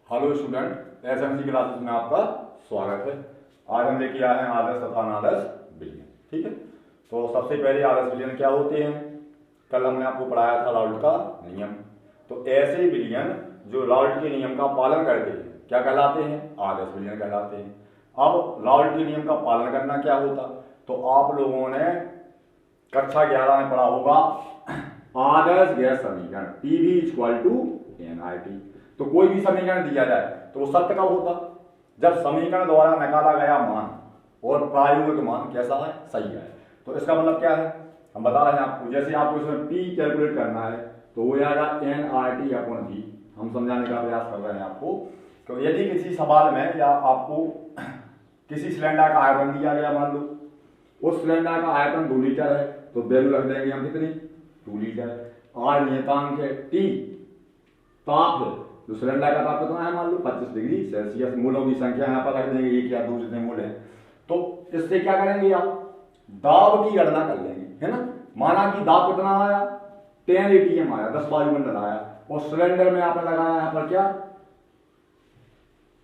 Hello student, SMC classes में आपका स्वागत है। आज हम लेके आए हैं आदर्श तथा अनादर्श विलयन। ठीक है, तो सबसे पहले आदर्श विलयन क्या होते हैं, कल हमने आपको पढ़ाया था राउल्ट का नियम। तो ऐसे विलयन जो राउल्ट के नियम का पालन करते हैं क्या कहलाते हैं, आदर्श विलयन कहलाते हैं। अब राउल्ट के नियम का पालन करना क्या होता, तो आप लोगों ने कक्षा 11 में पढ़ा होगा आदर्श गैस समीकरण PV = NRT। तो कोई भी समीकरण दिया जाए तो वो सत्य कब होता, जब समीकरण द्वारा निकाला गया मान और प्रायोगिक मान कैसा है, सही है। तो इसका मतलब क्या है, हम बता रहे हैं आपको, जैसे आपको इसमें P कैलकुलेट करना है तो वो आएगा NRT/V। हम समझाने का प्रयास कर रहे हैं आपको। तो यदि किसी सवाल में या आपको किसी सिलेंडर का आयतन दिया गया, मान लो उस सिलेंडर का आयतन 2 लीटर है, तो वैल्यू रख देंगे हम कितनी, 2 लीटर। R नियतांक है, T ताप है, जो सिलेंडर का ताप कितना है, मान लो 25 डिग्री सेल्सियस। मोलों की संख्या यहाँ पर रख देंगे, 1 या 2 जितने मोल है। तो इससे क्या करेंगे, आप दाब की गणना कर लेंगे, है ना। माना कि दाब कितना आया, 10 atm आया, 10 वायुमंडल आया, और सिलेंडर में आपने लगाया यहाँ पर क्या,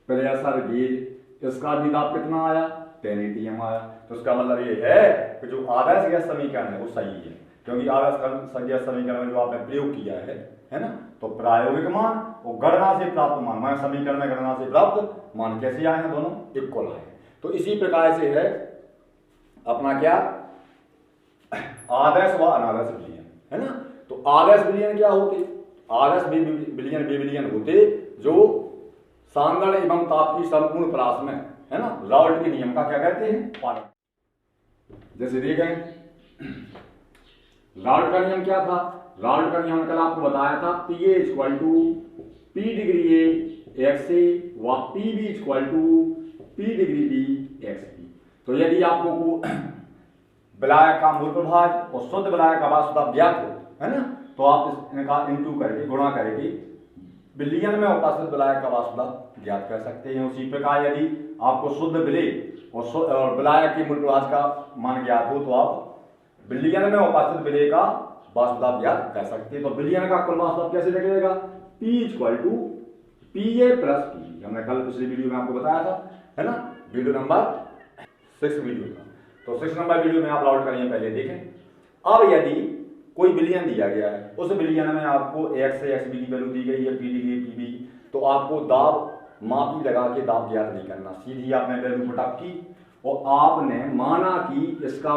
प्रेशर गेज। इसका भी दाब कितना आया, 10 atm आया। तो इसका मतलब ये है कि जो आदर्श गैस समीकरण है वो सही है, क्योंकि आदर्श गैस समीकरण में जो आपने प्रयोग किया है ना। तो प्रायोगिक मान और गणना से प्राप्त मान, मैं समीकरण में गणना से प्राप्त मान कैसे आए हैं, दोनों इक्वल आए हैं। तो इसी प्रकार से है अपना क्या, आदर्श व अनादर्श विलयन, है ना। तो आदर्श विलयन क्या होते, आदर्श विलयन वे विलयन होते जो सांद्रण एवं ताप की संपूर्ण परास में, है ना, राउल्ट के नियम का क्या कहते हैं, पालन। जैसे देखें राउल्ट का नियम क्या था, राउल्ट का नियम कल आपको बताया था, PA = P degree A XA व PB = P degree B XB। तो यदि आपको विलायक का मूल प्रभाज और शुद्ध विलायक का वाष्प ज्ञात हो, है ना, तो आप इनका इंटू करके गुणा करके विलयन में उपस्थित विलायक का वाष्प ज्ञात कर सकते हैं। उसी प्रकार यदि आपको शुद्ध विलेय और विलायक के मूल प्रभाज का मान ज्ञात हो, तो आप विलयन में उपस्थित विलेय का वाष्प ज्ञात कर सकते हैं। तो विलयन का कुल वाष्प कैसे निकलेगा, P = PA + PB। हमने कल पिछली वीडियो में आपको बताया था, है ना, वीडियो नंबर 6 वीडियो का। तो 6 नंबर वीडियो में आप राउल्ट करिए, पहले देखें। अब यदि कोई विलयन दिया गया है, उस विलयन में आपको X से XB की वैल्यू दी गई है, P डिग्री PB, तो आपको दाब मापी लगा के दाब ज्ञात नहीं करना, सीधी आपने वैल्यू पुटअप की और आपने माना कि इसका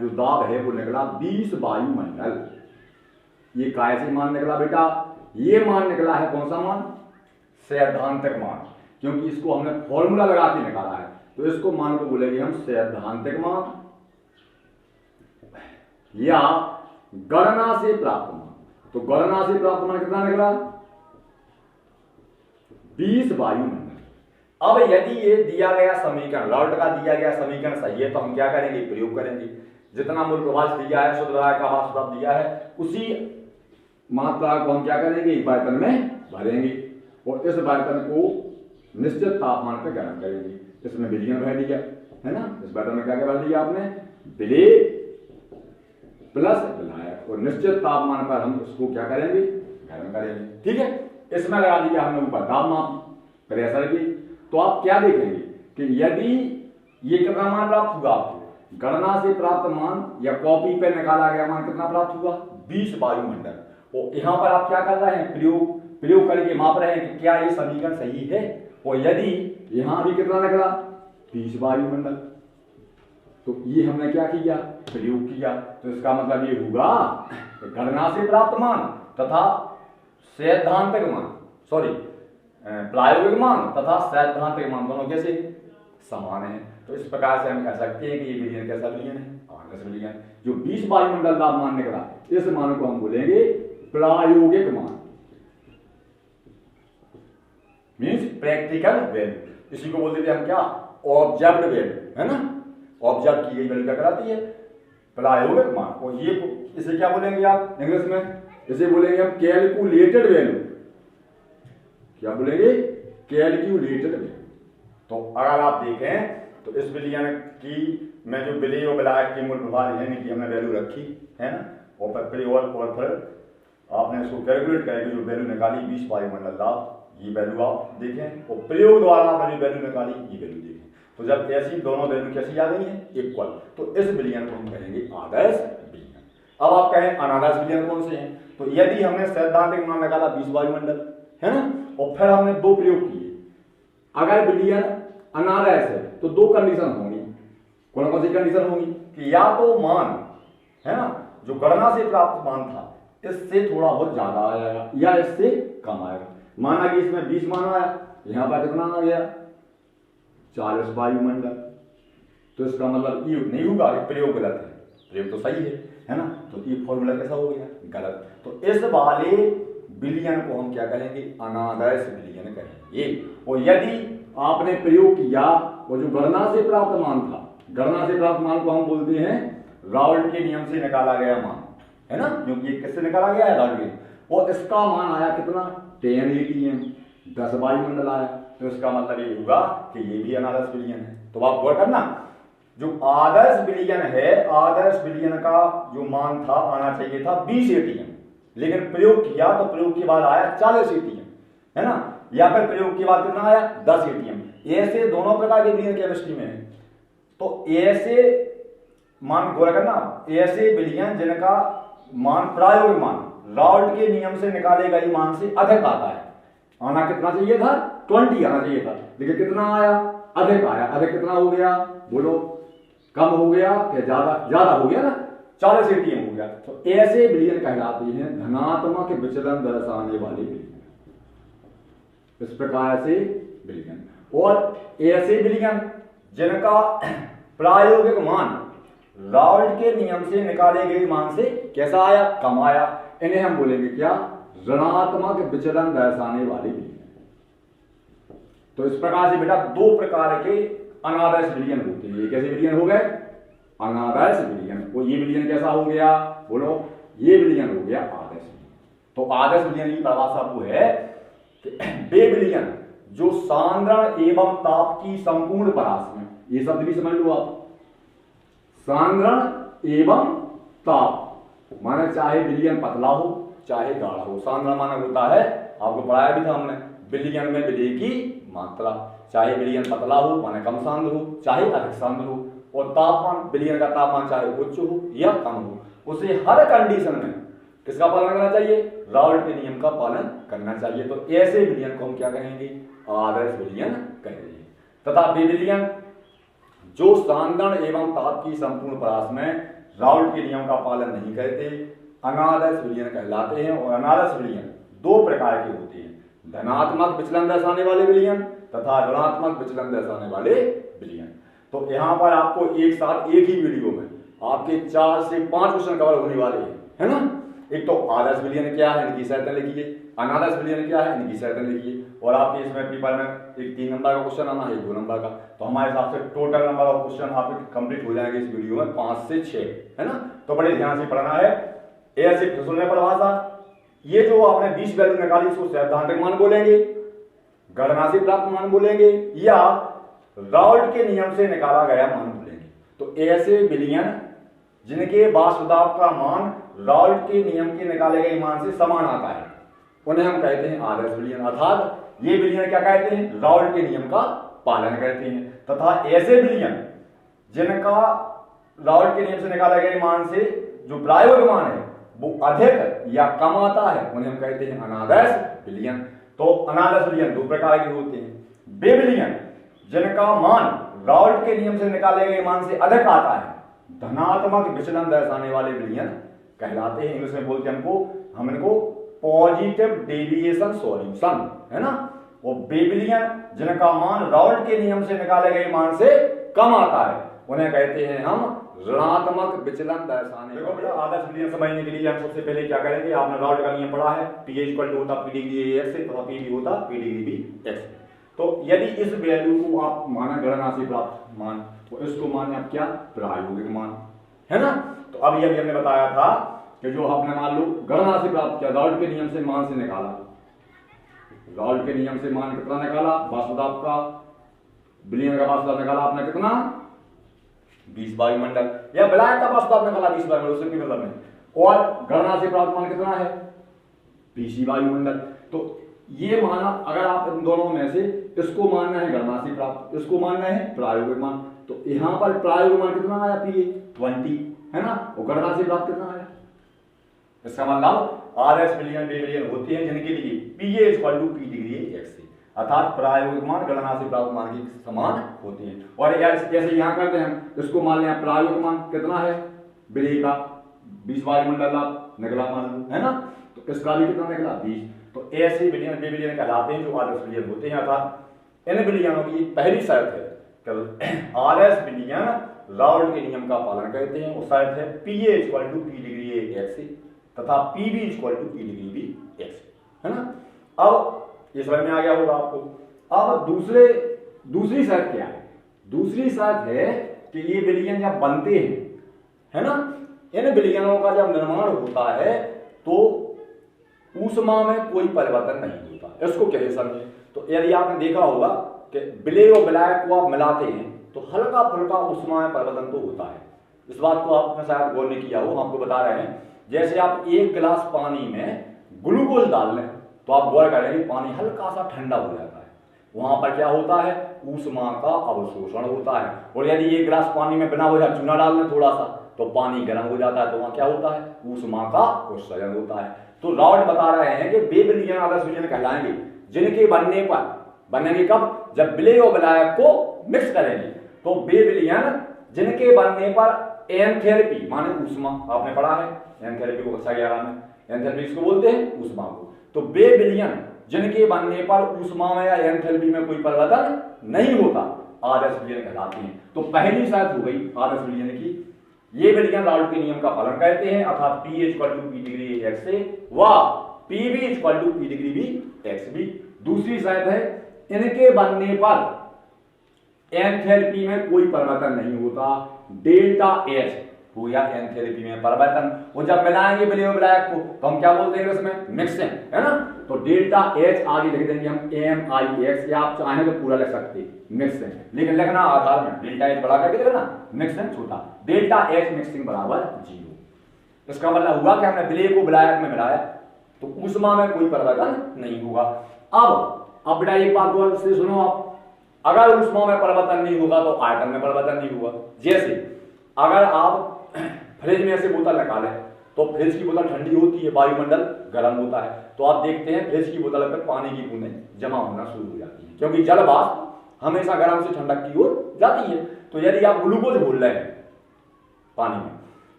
जो दाब है वो निकला 20 वायुमंडल। ये कैसे मान निकला बेटा, ये मान निकला है कौन सा मान, सैद्धांतिक मान, क्योंकि इसको हमने फॉर्मूला लगा के निकाला है। तो इसको मान को बोलेंगे हम सैद्धांतिक मान या गणना से प्राप्त मान। तो गणना से प्राप्त मान कितना निकला, 20 वायुमंडल। अब यदि ये दिया गया समीकरण, राउल्ट का दिया गया समीकरण सही है, तो हम क्या करेंगे, प्रयोग करेंगे। जितना मूल प्रभाज दिया है, शुद्ध विलायक का वाष्प दिया है, उसी मात्रा को हम क्या करेंगे, बर्तन में भरेंगे और इस बर्तन को निश्चित तापमान पर गर्म करेंगे। इसमें विलयन भर दिया, है ना, इस बर्तन में क्या क्या भर दिया आपने, विलेय प्लस विलायक, और निश्चित तापमान पर हम उसको क्या करेंगे, गर्म करेंगे। ठीक है, इसमें लगा दिया हमने ऊपर दाब मापी, प्रेशर की। तो आप क्या देखेंगे कि यदि ये कितना मान प्राप्त हुआ आपको, गणना से प्राप्त मान या कॉपी पे निकाला गया मान कितना प्राप्त हुआ, 20 वायुमंडल। और यहाँ पर आप क्या कर रहे हैं, प्रयोग करके माप रहे हैं कि क्या ये समीकरण सही है। और यदि यहाँ भी कितना निकला, 20 वायुमंडल, तो ये हमने क्या किया, प्रयोग किया। तो इसका मतलब ये होगा गणना से प्राप्त मान तथा सैद्धांतिक मान, प्रायोगिक मान तथा सैद्धांतिक मान दोनों कैसे समान है। तो इस प्रकार से हम कह सकते हैं कि ये विलयन कैसा विलयन है, आदर्श विलयन। जो 20 वायुमंडल दाब मान निकला, इस मान को हम बोलेंगे प्रायोगिक मान, मींस प्रैक्टिकल वैल्यू। इसी को बोलते थे हम क्या, ऑब्जर्व्ड वैल्यू, है ना, ऑब्जर्व की गई वैल्यू क्या कहलाती है, प्रायोगिक मान। और ये इसे क्या बोलेंगे आप इंग्लिश में, इसे बोलेंगे हम कैलकुलेटेड वैल्यू। क्या बोलेंगे, कैलकुलेटेड वैल्यू। तो अगर आप देखें तो इस विलयन की में जो विलेय और विलायक की मूल प्रभाज है, इनकी हमने वैल्यू रखी है ना, और फिर आपने इसको कैलकुलेट करके जो वैल्यू निकाली 20 वायुमंडल दाब, ये वैल्यू आप देखें और प्रयोग द्वारा आपने जो वैल्यू निकाली ये वैल्यू देखें। तो जब ऐसी दोनों वैल्यू कैसी आ गई है इक्वल, तो इस विलयन को हम कहेंगे आदर्श विलयन। अब आप कहें अनादर्श विलयन कौन से हैं, तो यदि हमने सैद्धांतिक मान निकाला 20 वायुमंडल है ना, और फिर हमने दो प्रयोग किए, अगर विलयन अनादर्श है तो दो कंडीशन होंगी। कौन कौन सी कंडीशन होंगी कि या तो मान है ना जो गणना से प्राप्त मान था इससे थोड़ा बहुत ज्यादा आएगा या इससे कम आएगा। माना कि इसमें 20 मान आया, यहां पर कितना आ गया 40 वायुमंडल, तो इसका मतलब ये नहीं होगा कि प्रयोग गलत है, प्रयोग तो सही है ना, तो ये फॉर्मूला कैसा हो गया गलत। तो इस वाले विलयन को हम क्या कहेंगे अनादर्श विलयन कहेंगे। और यदि आपने प्रयोग किया और जो गणना से प्राप्त मान था, गणना से प्राप्त मान को हम बोलते हैं राउल्ट के नियम से निकाला गया मान है ना, क्योंकि ये किससे निकाला गया है राउल्ट के, और इसका मान आया कितना 10 ATM 10 वायुमंडल आया, तो इसका मतलब ये होगा कि ये भी अनादर्श विलयन है। तो आप गौर करना जो आदर्श विलयन है, आदर्श विलयन का जो मान था आना चाहिए था 20 ATM, लेकिन प्रयोग किया तो प्रयोग के बाद आया 40 ATM है ना, या फिर प्रयोग के बाद कितना आया 10 ATM। ऐसे दोनों प्रकार के विलयन केमिस्ट्री में है। तो ऐसे मान गौर करना, ऐसे विलयन जिनका मान प्रायोगिक मान राउल्ट के नियम से निकाले गए मान से अधिक आता है, आना कितना चाहिए था 20 आना चाहिए था, लेकिन कितना आया अधिक आया। अधिक कितना हो गया बोलो, कम हो गया या ज्यादा, ज्यादा हो गया ना 40 ATM हो गया। तो ऐसे विलयन कहलाते हैं धनात्मक विचलन दर्शाने वाले विलयन, इस प्रकार से विलयन। और ऐसे विलयन जिनका प्रायोगिक मान राउल्ट के नियम से निकाले गए मान से कैसा आया कम आया, इन्हें हम बोलेंगे क्या ऋणात्मक विचलन दर्शाने वाले विलयन। तो इस प्रकार से बेटा दो प्रकार के अनादर्श विलयन होते हैं। ये कैसे विलयन हो गए अनादर्श विलयन, और ये विलयन कैसा हो गया बोलो, ये विलयन हो गया आदर्श विलयन। तो आदर्श विलयन की परिभाषा वो है कि वे विलयन जो सांद्रण एवं ताप की संपूर्ण परास में, ये शब्द भी समझ लो आप, सांद्रण एवं ताप माने चाहे विलयन पतला हो चाहे गाढ़ा हो। सांद्रण माना होता है, आपको पढ़ाया भी था हमने, विलयन में विलय की मात्रा, चाहे विलयन पतला हो माने कम सांद्र हो चाहे अधिक सांद्र हो, और तापमान विलयन का तापमान चाहे उच्च हो या कम हो, उसे हर कंडीशन में किसका पालन करना चाहिए राउल्ट के नियम का पालन करना चाहिए। तो ऐसे विलयन को हम क्या कहेंगे आदर्श विलयन कहेंगे। तथा वे विलयन जो सांद्रण एवं ताप की संपूर्ण परास में राउल्ट के नियम का पालन नहीं करते अनादर्श विलयन कहलाते हैं। और अनादर्श विलयन दो प्रकार के होते हैं, धनात्मक विचलन दर्शाने वाले विलयन तथा ऋणात्मक विचलन दर्शाने वाले विलयन। तो यहाँ पर आपको एक साथ एक ही वीडियो में आपके 4 से 5 क्वेश्चन कवर होने वाले हैं, है ना। एक तो आदर्श विलयन क्या है इनकी सहायता लिखिए, अनादर्श विलयन क्या है इनकी सहायता लिखिए, और आपके इसमें पेपर में एक 3 नंबर का क्वेश्चन आना है 2 नंबर का। तो हमारे हिसाब से टोटल नंबर ऑफ क्वेश्चन आपके कंप्लीट हो जाएंगे इस वीडियो में 5 से 6, है ना। तो बड़े ध्यान से पढ़ना है। ऐसे फिर परिभाषा, ये जो आपने 20 वैल्यू निकाली इसको सैद्धांतिक मान बोलेंगे, गणना से प्राप्त मान बोलेंगे, या राउल्ट के नियम से निकाला गया मान बोलेंगे। तो ऐसे विलयन जिनके वाष्पदाब का मान राउल्ट के नियम के निकाले गए मान से समान आता है उन्हें हम कहते हैं आदर्श विलयन। अर्थात ये विलयन क्या कहते हैं राउल्ट के नियम का पालन करते हैं। तथा ऐसे विलयन जिनका राउल्ट के नियम से निकाले गए मान से जो प्रायोगिक मान है वो अधिक या कम आता है उन्हें हम कहते हैं अनादर्श विलयन। तो अनादर्श विलयन 2 प्रकार के होते हैं, वे विलयन जिनका मान राउल्ट के नियम से निकाले गए मान से अधिक आता है धनात्मक विचलन दर्शाने वाले विलयन कहलाते हैं। इंग्लिश में बोलते हैं हम इनको पॉजिटिव डेविएशन सॉल्यूशन, है ना। और वे विलयन जिनका मान राउल्ट के नियम से निकाले गए मान से कम आता है उन्हें कहते हैं हम ऋणात्मक विचलन दर्शाने। देखो बेटा आदर्श विलयन समझने के लिए हम सबसे पहले क्या करेंगे, आपने राउल्ट का नियम पढ़ा है, P इक्वल टू होता P डिग्री x से तथा P भी होता P डिग्री भी x। तो यदि इस वैल्यू को आप माना गणना से प्राप्त मान, तो इसको माने आप क्या प्रायोगिक मान, है ना। तो अभी हमने बताया था कि जो आपने मान लो गणना से प्राप्त किया, राउल्ट के नियम से मान से निकाला, राउल्ट के नियम से मान कितना निकाला, वाष्पदाब का विलयन का वाष्पदाब निकाला आपने कितना 20 वायुमंडल, या ब्लैक का वाष्पदाब निकाला 20 वायुमंडल, उससे मतलब नहीं। और गणना से प्राप्त मान कितना है 20 वायुमंडल। तो ये माना, अगर आप इन दोनों में से इसको मानना है गणना प्राप्त, इसको मानना है प्रायोगिक मान, तो यहाँ पर प्रायोगिक मान कितना आया पी 20 है ना, और गणना से प्राप्त कितना आया। इसका मतलब RS मिलियन बे मिलियन होते हैं जिनके लिए PA equal to P degree X, अर्थात प्रायोगिक मान गणना से प्राप्त मान के समान होते हैं। और जैसे यहाँ करते हैं हम, इसको मान लें प्रायोगिक मान कितना है विलेय का 20 वायुमंडल निकला मान लो, है ना, तो इसका भी कितना निकला 20। तो ऐसे विलियन बे विलियन कहलाते हैं जो RS विलियन होते हैं। अर्थात इन विलियनों की पहली शर्त है RS विलियन राउल्ट के नियम का पालन करते हैं, वो शर्त है PA equal to P degree X तथा PB equal to P degree B X, है ना। अब ये समझ में आ गया होगा आपको। अब दूसरी शर्त क्या है, दूसरी शर्त है कि ये विलियन जब बनते हैं, है ना, इन विलियनों का जब निर्माण होता है तो ऊष्मा में कोई परिवर्तन नहीं होता। इसको कैसे समझे, तो यदि आपने देखा होगा कि विलेय और विलायक को आप मिलाते हैं तो हल्का फुल्का ऊष्मा में परिवर्तन तो होता है। इस बात को आपने शायद गौर नहीं किया हो, हम आपको बता रहे हैं। जैसे आप एक गिलास पानी में ग्लूकोज डाल लें तो आप गौर करेंगे पानी हल्का सा ठंडा हो जाता है, वहां पर क्या होता है ऊष्मा का अवशोषण होता है। और यदि एक गिलास पानी में बिना वजह चूना डाल लें थोड़ा सा तो पानी गर्म हो जाता है, तो वहां क्या होता है ऊष्मा का उत्सर्जन होता है। तो राउल्ट बता रहे हैं कि वे विलियन आदर्श विलियन कहलाएंगे जिनके बनने पर, बनेंगे कब, जब विलेय और विलायक को मिक्स करेंगे, तो वे विलियन जिनके बनने पर एंथैल्पी माने ऊष्मा, आपने पढ़ा है एंथैल्पी को कक्षा 11 में, एंथैल्पी इसको बोलते हैं ऊष्मा को। तो वे विलियन जिनके बनने पर ऊष्मा में या एंथैल्पी में कोई परिवर्तन नहीं होता RS विलियन कहलाते हैं। तो पहली शर्त हो गई RS विलियन की, ये विलियन राउल्ट के नियम का पालन करते हैं, अर्थात PA equal to P degree X से व PB equal to P degree B X B. दूसरी शर्त है इनके बनने पर एंथैल्पी में कोई परिवर्तन नहीं होता, डेल्टा H हो या एंथैल्पी में परिवर्तन। वो जब मिलाएंगे विलेय और विलायक को तो हम क्या बोलते हैं इसमें मिक्सिंग, है ना। तो डेल्टा H आगे लिख देंगे हम MIX, या आप चाहें तो पूरा लिख सकते हैं मिक्सिंग, लेकिन लिखना आधार में डेल्टा H बढ़ा करके लिखना, मिक्सिंग छोटा, डेल्टा H मिक्सिंग बराबर 0। इसका मतलब हुआ कि हमने विलेय को विलायक में मिलाया तो ऊष्मा में कोई परिवर्तन नहीं होगा। अब बेटा एक बात गौर से सुनो आप, अगर ऊष्मा में परिवर्तन नहीं होगा तो आयतन में परिवर्तन नहीं होगा। जैसे अगर आप फ्रिज में ऐसे बोतल निकालें तो फ्रिज की बोतल ठंडी होती है, वायुमंडल गर्म होता है, तो आप देखते हैं फ्रिज की बोतल पर पानी की बूंदें जमा होना शुरू हो जाती है, क्योंकि जल वाष्प हमेशा गर्म से ठंडक की ओर जाती है। तो यदि आप ग्लूकोज घोल रहे हैं पानी में,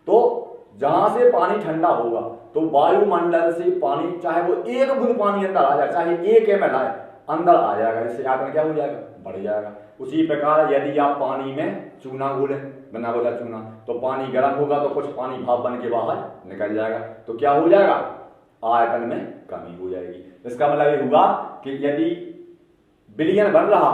तो जहां से पानी ठंडा होगा तो वायुमंडल से पानी, चाहे वो एक बूंद पानी अंदर आ जाए, चाहे 1 ml आए, अंदर आ जाएगा, इससे आयतन क्या हो जाएगा बढ़ जाएगा। उसी प्रकार यदि आप पानी में चूना घोलें, बना बोला चूना, तो पानी गर्म होगा तो कुछ पानी भाप बन के बाहर निकल जाएगा, तो क्या हो जाएगा आयतन में कमी हो जाएगी। इसका मतलब ये हुआ कि यदि विलियन बन रहा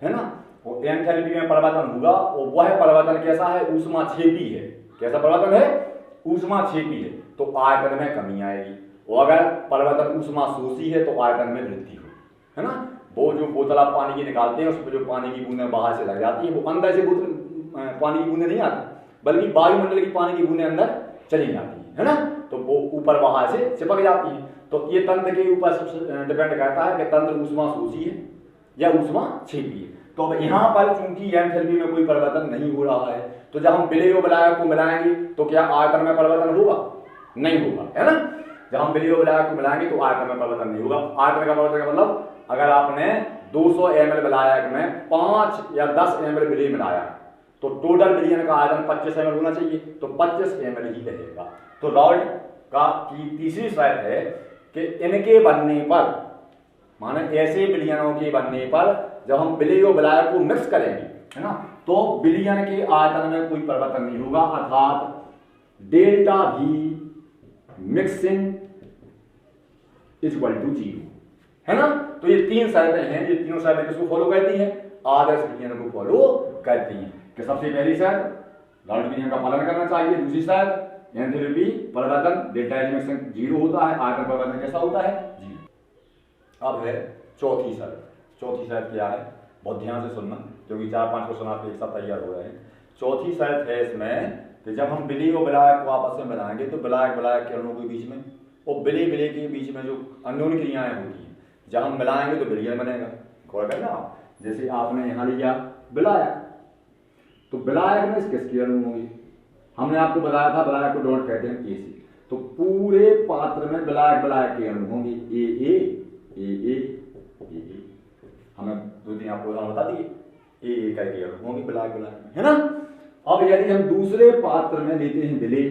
है ना, वो एंथैल्पी में परिवर्तन होगा, और वह परिवर्तन कैसा है ऊष्माक्षेपी है। कैसा परिवर्तन है ऊष्माक्षेपी है, तो आयतन में कमी आएगी। और अगर परिवर्तन ऊष्माशोषी है तो आयतन में वृद्धि हो, है ना। वो जो बोतल आप पानी की निकालते हैं उसमें जो पानी की बूंदें बाहर से लग जाती है, वो अंदर से बोतल पानी की बूंदें नहीं आती, बल्कि वायुमंडल की पानी की बूंदें अंदर चली जाती है ना, तो वो ऊपर बाहर से चिपक जाती है। तो ये तंत्र के ऊपर डिपेंड करता है कि तंत्र ऊष्माशोषी है या ऊष्माक्षेपी है। तो अब यहाँ पर चूंकि एंथैल्पी में कोई परिवर्तन नहीं हो रहा है, तो जब हम विलेय और विलायक को मिलाएंगे तो क्या आयतन में परिवर्तन होगा, नहीं होगा, है ना। जब हम विलेय और विलायक को मिलाएंगे तो आयतन में परिवर्तन नहीं होगा। आयतन का परिवर्तन का मतलब अगर आपने 200 ml विलायक में 5 या 10 ml विलेय मिलाया तो टोटल विलियन का आयतन 25 ml होना चाहिए, तो 25 ml ही रहेगा। तो राउल्ट का की तीसरी शर्त है कि इनके बनने पर, माने ऐसे विलियनों के बनने पर जब हम विलेय और विलायक को मिक्स करेंगे, है ना, तो विलियन के आयतन में कोई परिवर्तन नहीं होगा, अर्थात delta V mixing equal to 0, है ना। तो ये 3 शर्तें हैं, ये तीनों शर्तें किसको फॉलो करती हैं, आदर्श विलियन को फॉलो करती हैं। कि सबसे पहली शर्त राउल्ट विलियन का पालन करना चाहिए, दूसरी शर्त एंथैल्पी परिवर्तन डेल्टा H मिक्सिंग 0 होता है, आयतन परिवर्तन कैसा होता है 0। अब है चौथी शर्त। चौथी शर्त क्या है, बहुत ध्यान से सुनना, क्योंकि 4-5 क्वेश्चन आपके एक साथ तैयार हो रहे हैं। चौथी शर्त है इसमें कि जब हम विलेय और विलायक को आपस में मिलाएंगे तो विलायक विलायक किरणों के बीच में और विलेय विलेय के बीच में जो अन्योन्य क्रियाएं होती हैं, जब हम मिलाएंगे तो विलयन बनेगा। गौर करना आप, जैसे आपने यहाँ लिया विलायक, तो विलायक में किसके अणु होंगे? हमने आपको बताया था विलायक को डॉट कहते हैं ए से, तो पूरे पात्र में विलायक विलायक के अणु होंगे ए ए ए ए ए ए। हमें दो तीन आपको बता दिए ए करके अणु होंगे विलायक विलायक में, है ना। अब यदि हम दूसरे पात्र में लेते हैं विलेय,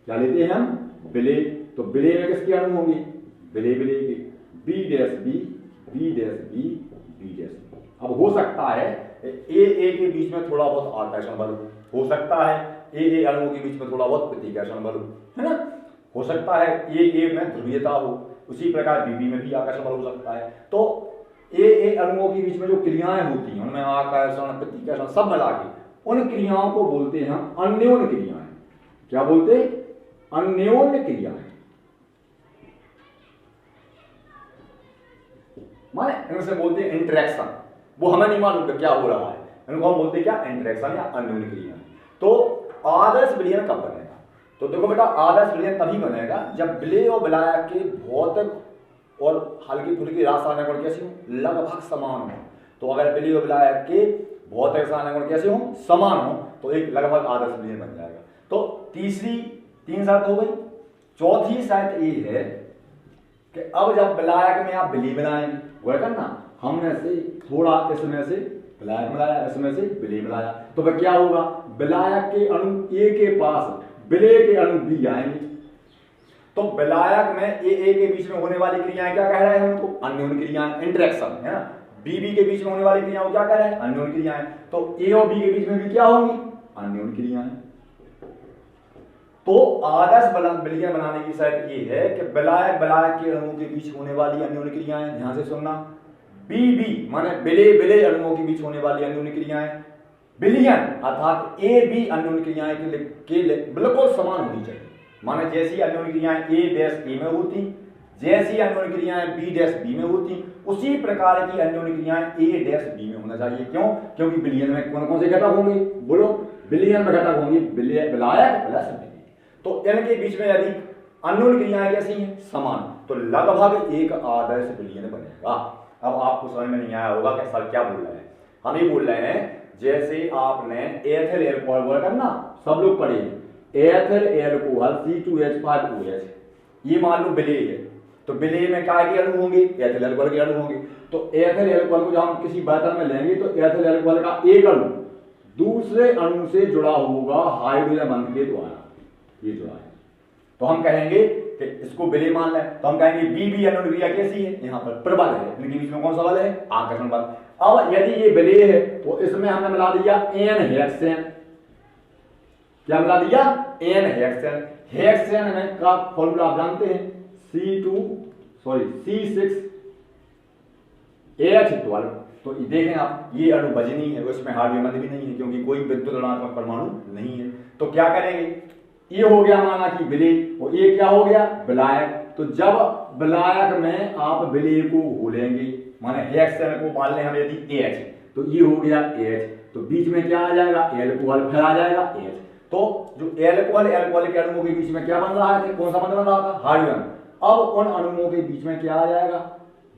क्या लेते हैं हम? विलेय, तो विलेय में किसके अणु होंगे? विलेय विलेय के B dash B B dash B B dash B. अब हो सकता है ए के बीच में थोड़ा बहुत आकर्षण बल हो सकता है, ए अणुओं के बीच में थोड़ा बहुत प्रतिकर्षण बल है ना, हो सकता है ए में ध्रुवीयता हो, उसी प्रकार बी में भी आकर्षण बल हो सकता है। तो ए अणुओं के बीच में जो क्रियाएं होती हैं उनमें आकर्षण प्रतिकर्षण सब मिला के उन क्रियाओं को बोलते हैं हम अन्योन्य क्रियाएं। क्या बोलते? अन्योन्य क्रियाएं। माने इनसे बोलते हैं इंटरेक्शन। वो हमें नहीं मालूम क्या हो रहा है, इनको हम बोलते हैं क्या? इंटरेक्शन या अन्योन्य क्रियाएं। तो आदर्श विलयन कब बनेगा? तो देखो बेटा, आदर्श विलयन तभी बनेगा जब विलेय और विलायक के भौतिक और हल्की फुल्की रासायनिक गुण कैसे हो? लगभग समान हो। तो अगर विलेय और विलायक के भौतिक रासायनिक गुण कैसे हो? समान हो, तो एक लगभग आदर्श विलयन बन जाएगा। तो तीन शर्त हो गई। चौथी शर्त ये है कि अब जब विलायक में आप विलेय बनाएंगे, वह करना हमने से थोड़ा इसमें से विलायक मिलाया, इसमें से विलेय मिलाया, तो वह क्या होगा? विलायक के अणु ए के पास विलेय के अणु बी आएंगे। तो विलायक में ए के बीच में होने वाली क्रियाएं क्या कह रहे हैं? उनको अन्योन्य क्रियाएं, इंटरेक्शन, है ना। बी के बीच में होने वाली क्रियाओं क्या कह रहे हैं? अन्योन्य क्रियाएं। तो ए और बी के बीच में भी क्या होंगी? अन्योन्य क्रियाएं। तो आदर्श विलयन बनाने की शर्त ये है कि विलायक विलायक के अणुओं के बीच होने वाली अन्योन्य क्रियाएं, ध्यान से सुनना, बी माने विलेय विलेय अणुओं के बीच होने वाली अन्योन्य क्रियाएं, विलयन अर्थात ए बी अन्योन्य क्रियाएं के बिल्कुल समान होनी चाहिए। माने जैसी अन्योन्य क्रियाएं ए डैश ए में होती, जैसी अन्योन्य क्रियाएं बी डैश बी में होती, उसी प्रकार की अन्योन्य क्रियाएं ए डैश बी में होना चाहिए। क्यों? क्योंकि विलयन में कौन कौन से घटक होंगे? बोलो, विलयन में घटक होंगे विलायक प्लस विलेय। तो इनके बीच में यदि अन्योन्य क्रियाएं कैसी हैं? समान, तो लगभग एक आदर्श विलयन बनेगा। अब आपको समझ में नहीं आया होगा कि सर क्या बोल रहे हैं। हम ये बोल रहे हैं जैसे आपने एथिल एल्कोहल बोला करना, सब लोग पढ़े एथिल एल्कोहल C2H5OH, ये मान लो विलेय है, तो विलेय में क्या के अणु होंगे? एथिल एल्कोहल के अणु होंगे। तो एथिल एल्कोहल को जब हम किसी बर्तन में लेंगे तो एथिल एल्कोहल का एक अणु दूसरे अणु से जुड़ा होगा हाइड्रोजन बंध के द्वारा, ये जुड़ा है। तो हम कहेंगे कि इसको विलेय मान लें, तो हम कहेंगे बी अन्योन्य क्रिया कैसी है? यहाँ पर प्रबल है, इनके बीच में कौन सा बल है? आकर्षण बल। अब यदि ये विलेय है तो इसमें हमने मिला दिया एन हेक्सेन। क्या मिला दिया? N hexane. हेक्सेन में का फॉर्मूला आप जानते हैं, C6H12। तो देखें आप, ये अणु वजनी है, उसमें हाइड्रोजन भी नहीं है क्योंकि कोई विद्युत ऋणात्मक परमाणु नहीं है। तो क्या करेंगे? ये हो गया माना कि विलेय, और ये क्या हो गया? विलायक। तो जब विलायक में आप विलेय को घोलेंगे, माने हेक्सेन को मान लें हम यदि H, तो ये हो गया H, तो बीच में क्या आ जाएगा? एल्कोहल, फिर आ जाएगा H। तो जो एल्कोहल के अणुओं के बीच में क्या बन रहा है? कौन सा बंध बन रहा था? हाइड्रोजन। अब उन अणुओं के बीच में क्या आ जाएगा?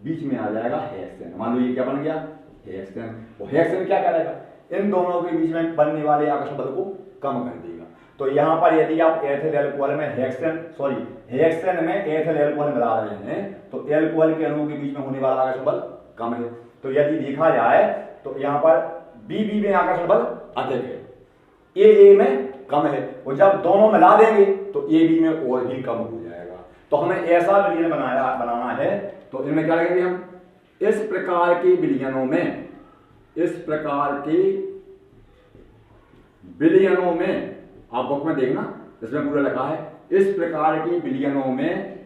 बीच में आ जाएगा हेक्सेन। मान लो ये क्या बन गया? हेक्सेन। वो हेक्सेन क्या करेगा? इन दोनों के बीच में बनने वाले आकर्षण बल को कम कर देगा। तो यहाँ पर यदि आप एथिल एल्कोहल में हेक्सेन में एथिल एल्कोहल मिला रहे हैं तो एल्कोहल के अणुओं के बीच में होने वाला आकर्षण बल कम है। तो यदि देखा जाए तो यहाँ पर बी में आकर्षण बल अधिक है, ए में कम है, और जब दोनों मिला देंगे तो ए बी में और भी कम हो जाएगा। तो हमें ऐसा विलयन बनाना है, तो इनमें क्या लगेंगे हम? इस प्रकार के विलयनों में आप बुक में देखना, इसमें पूरा लिखा है, इस प्रकार के विलयनों में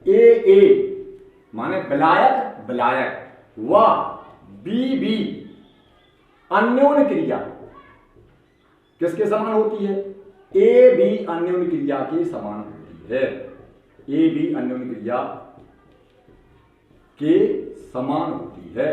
ए माने विलायक व बी अन्योन्य क्रिया किसके समान होती है? ए बी अन्योन्य क्रिया के समान होती है। ए बी अन्योन्य क्रिया के समान होती है।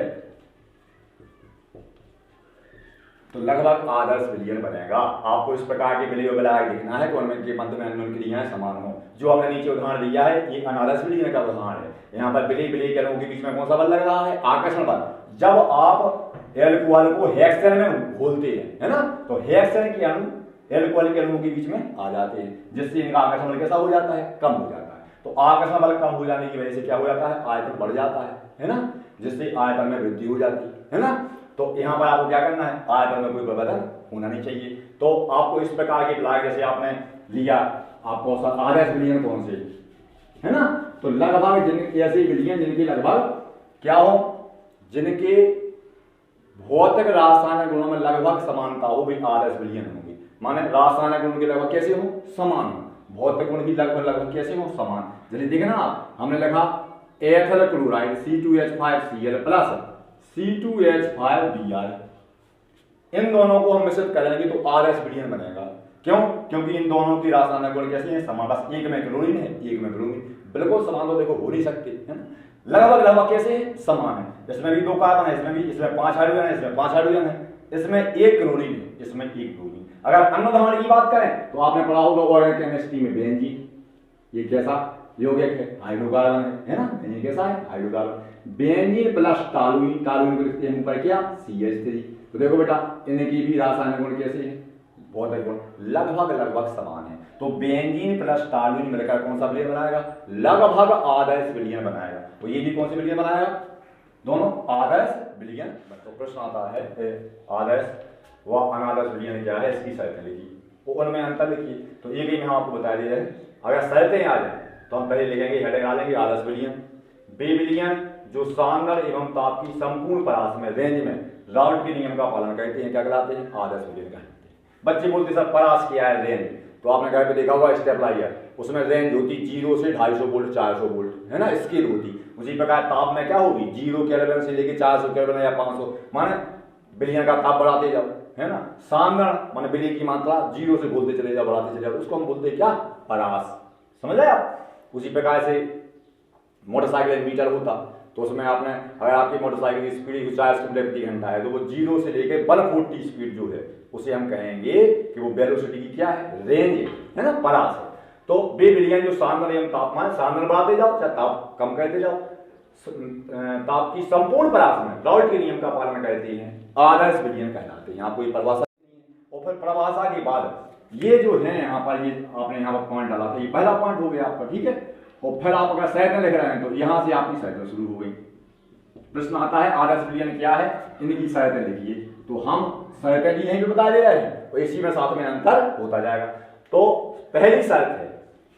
तो लगभग आदर्श विलयन बनेगा। आपको इस प्रकार के विलय विलायक दिखना है कि उनमें के मध्य में अन्योन्य क्रियाएं समान हो। जो हमने नीचे उदाहरण दिया है ये अनादर्श विलयन का उदाहरण है। यहाँ पर विलय विलय के अणुओं के बीच में कौन सा बल लग रहा है? आकर्षण बल। जब आप एल्कोहल को हेक्सेन में घोलते हैं, है ना, तो हेक्सेन के अणु एल्कोहल के अणुओं के बीच में आ जाते हैं, जिससे इनका आकर्षण बल कैसा हो जाता है? कम हो जाता है। तो आकर्षण बल कम हो जाने की वजह से क्या हो जाता है? आयतन बढ़ जाता है ना, जिससे आयतन में वृद्धि हो जाती है ना। तो यहाँ पर आपको क्या करना है? आयतन में कोई परिवर्तन होना नहीं चाहिए। तो आपको इस प्रकार के विलायक जैसे आपने लिया, आपको आदर्श विलयन कौन से, है ना, तो लगभग जिनके ऐसे विलयन जिनके लगभग क्या हो, जिनके भौतिक रासायनिक गुणों में लगभग समानता हो, भी आदर्श विलयन होंगे। माने रासायनिक गुण के लगभग कैसे हो? समान हो। भौतिक गुण भी लगभग कैसे हो? समान। जल्दी देखना आप, हमने लिखा ethyl chloride C2H5Cl plus C2H5Br, इन दोनों को हम मिश्रित करेंगे तो आदर्श विलयन बनेगा। क्यों? क्योंकि इन दोनों की रासायनिक गुण कैसे हैं? समान। बस एक में क्लोरीन है, एक में ब्रोमीन। बिल्कुल समान तो देखो हो नहीं सकते, है ना। लगभग कैसे है? समान है। इसमें भी 2 कार्बन है, इसमें भी, इसमें 5 हाइड्रोजन है, इसमें 5 हाइड्रोजन है, इसमें 1 क्लोरीन है, इसमें 1 ब्रोमीन। अगर अन्य उदाहरण की बात करें तो आपने पढ़ा होगा ऑर्गेनिक केमिस्ट्री में बेंजीन, ये कैसा यौगिक है? हाइड्रोकार्बन है ना। बेंजीन कैसा है? Hydrocarbon. Benzene plus toluene, toluene को लिखते हैं ऊपर क्या? CH3। तो देखो बेटा इनकी भी रासायनिक गुण कैसे हैं? भौतिक गुण लगभग समान है। तो बेंजीन प्लस टॉलुइन मिलकर कौन सा विलयन बनाएगा? लगभग आदर्श विलयन बनाएगा। तो ये भी कौन से विलयन बनाएगा? दोनों आदर्श विलयन। तो प्रश्न आता है आदर्श व अनादर्श विलयन क्या है, इसकी शर्तें लिखिए, वो उनमें अंतर लिखिए। तो एक ही हम आपको बता दे रहे हैं। अगर शर्तें आ जाए तो हम पहले लिखेंगे, हेडिंग डालेंगे आदर्श विलयन। वे विलयन जो सांद्र एवं ताप की संपूर्ण परास में, रेंज में राउल्ट के नियम का पालन करते हैं, क्या कहलाते हैं? आदर्श विलयन कहलाते हैं। बच्चे बोलते सर परास क्या है? रेंज। तो आपने घर पे देखा होगा स्टेबलाइजर, उसमें रेंज होती 0 से 250 वोल्ट, 400 वोल्ट, है ना, स्केल होती। उसी प्रकार ताप में क्या होगी? 0 केल्विन से लेके 400 केल्विन या 500, माने विलयन का ताप बढ़ाते जाओ, है ना। सांद्र माने विलयन की मात्रा 0 से बोलते चले जाओ, बढ़ाते चले जाओ, उसको हम बोलते हैं क्या? परास। समझ आए आप? उसी प्रकार से मोटरसाइकिल मीटर होता, तो उसमें आपने, अगर आपकी मोटरसाइकिल की स्पीड 40 किलोमीटर प्रति घंटा है, तो वो 0 से लेकर 140 स्पीड जो है उसे हम कहेंगे कि वो वेलोसिटी की क्या है? रेंज है ना, परास है। तो वे विलयन जो सांद्र एवं तापमान, सांद्र बढ़ाते जाओ चाहे ताप कम करते जाओ, ताप की संपूर्ण परास में राउल्ट के नियम का पालन करते हैं, आदर्श विलयन कहलाते हैं। यहाँ कोई परिभाषा नहीं है। और फिर परिभाषा के बाद ये जो है यहाँ पर, ये आपने यहाँ पर पॉइंट डाला था, ये पहला पॉइंट हो गया आपका, ठीक है। और फिर आप अगर शर्तें लिख रहे हैं तो यहाँ से आपकी शर्तें शुरू हो गई। प्रश्न आता है आदर्श विलयन क्या है, इनकी शर्तें लिखिए। तो हम शर्तें ली हैं भी बता दे रहे हैं, और इसी में साथ में अंतर होता जाएगा। तो पहली शर्त है,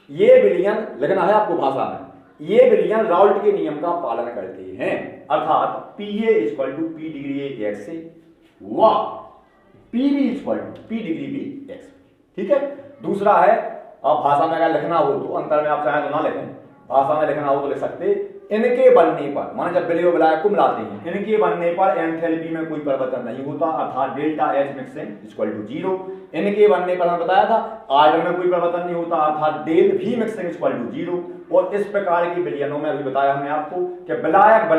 ये विलयन लिखना है आपको भाषा में, ये विलयन राउल्ट के नियम का पालन करते हैं, अर्थात PA = P degree A x से व PB = P degree B x। ठीक है। दूसरा है, अब भाषा में अगर लिखना हो तो अंतर में आप चाहें तो ना लिखें, भाषा में लिखना हो तो लिख सकते, इनके बनने पर, माने जब विलय विलायक को मिलाते हैं, इनके बनने पर एंथैल्पी में कोई परिवर्तन नहीं होता, अर्थात डेल्टा H मिक्सिंग = 0। इनके बनने पर मैंने बताया था आयतन में कोई परिवर्तन नहीं होता, अर्थात डेल V मिक्सिंग = 0। और इस प्रकार की विलयनों में अभी बताया हमने आपको कि विलायक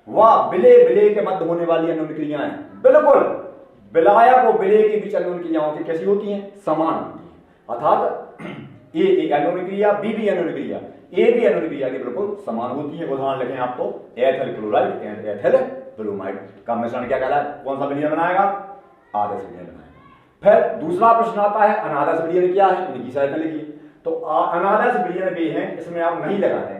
व विलय के मध्य होने वाली अन्योन्य क्रियाएं बिल्कुल विलायक और विलय के बीच अन्योन्य क्रियाओं की कैसी होती हैं? समान होती हैं। अर्थात A अन्योन्य क्रिया, B भी अन्योन्य क्रिया, A भी अन्योन्य क्रिया के बिल्कुल समान होती है। उदाहरण लिखें आप तो ethyl chloride and ethyl bromide का मिश्रण क्या कहलाता है? कौन सा विलयन बनाएगा? आदर्श विलयन बनाएगा। फिर दूसरा प्रश्न आता है अनादर्श विलयन क्या है, इनकी शर्तें लिखिए। तो अनादर्श विलयन वे हैं, इसमें आप नहीं लगा देंगे,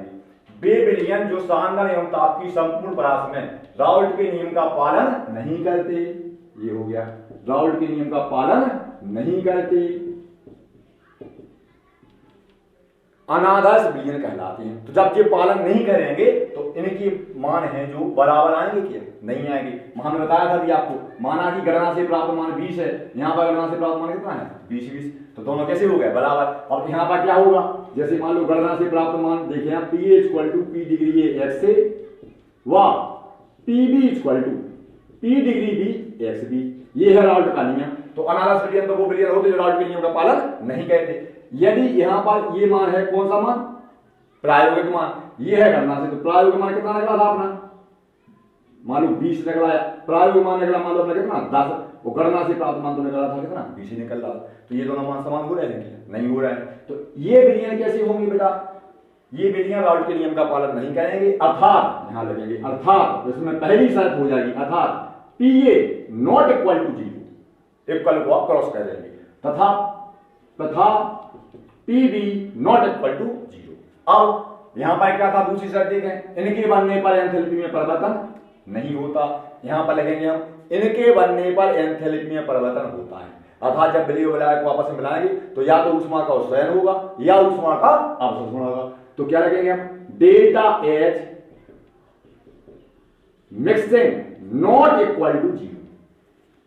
वे विलयन जो सांद्र एवं ताप की संपूर्ण परास में राउल्ट के नियम का पालन नहीं करते। ये हो गया, राउल्ट के नियम का पालन नहीं करते, अनादर्श विलयन कहलाते हैं। तो जब ये पालन नहीं करेंगे तो इनके मान हैं जो बराबर आएंगे क्या? नहीं आएंगे। हमने बताया था भी आपको, माना कि गणना से प्राप्त मान 20 है, यहाँ पर गणना से प्राप्त मान कितना है? 20, तो दोनों कैसे हो गए? बराबर। अब यहाँ पर क्या होगा? जैसे मान लो गणना से प्राप्त मान देखें आप, PA = P degree A x से व PB = P degree B x B, ये है राउल्ट का नियम। तो अनादर्श विलयन तो वो विलयन होते जो राउल्ट के नियम का पालन नहीं करते। यदि यहाँ पर ये मान है, कौन सा मान? प्रायोगिक मान। ये है गणना से, तो प्रायोगिक मान कितना निकला था अपना? मान लो 20 निकला, प्रायोगिक मान निकला मान लो अपना कितना? 10। वो गणना से प्राप्त मान तो निकल रहा था कितना, बीसी निकल रहा। तो ये दोनों मान समान हो रहे हैं क्या, नहीं हो रहे हैं। तो ये विलियन कैसे होंगे बेटा, ये विलियन राउल्ट के नियम का पालन नहीं करेंगे, अर्थात यहां लगेंगे, अर्थात इसमें पहली शर्त हो जाएगी, अर्थात पीए नॉट इक्वल टू 0, इक्वल को आप क्रॉस कर देंगे, तथा पीबी नॉट इक्वल टू 0। अब यहां पर क्या था, दूसरी शर्त देखें, इनके बनने पर एंथैल्पी में परिवर्तन नहीं होता। यहां पर लगेंगे हम, इनके बनने पर एंथैल्पी में परिवर्तन होता है, अर्थात जब विलय विलायक को आपस में मिलाएंगे तो या तो ऊष्मा का उत्सर्जन होगा या ऊष्मा का अवशोषण होगा। तो क्या लगेंगे हम, delta H mixing not equal to 0,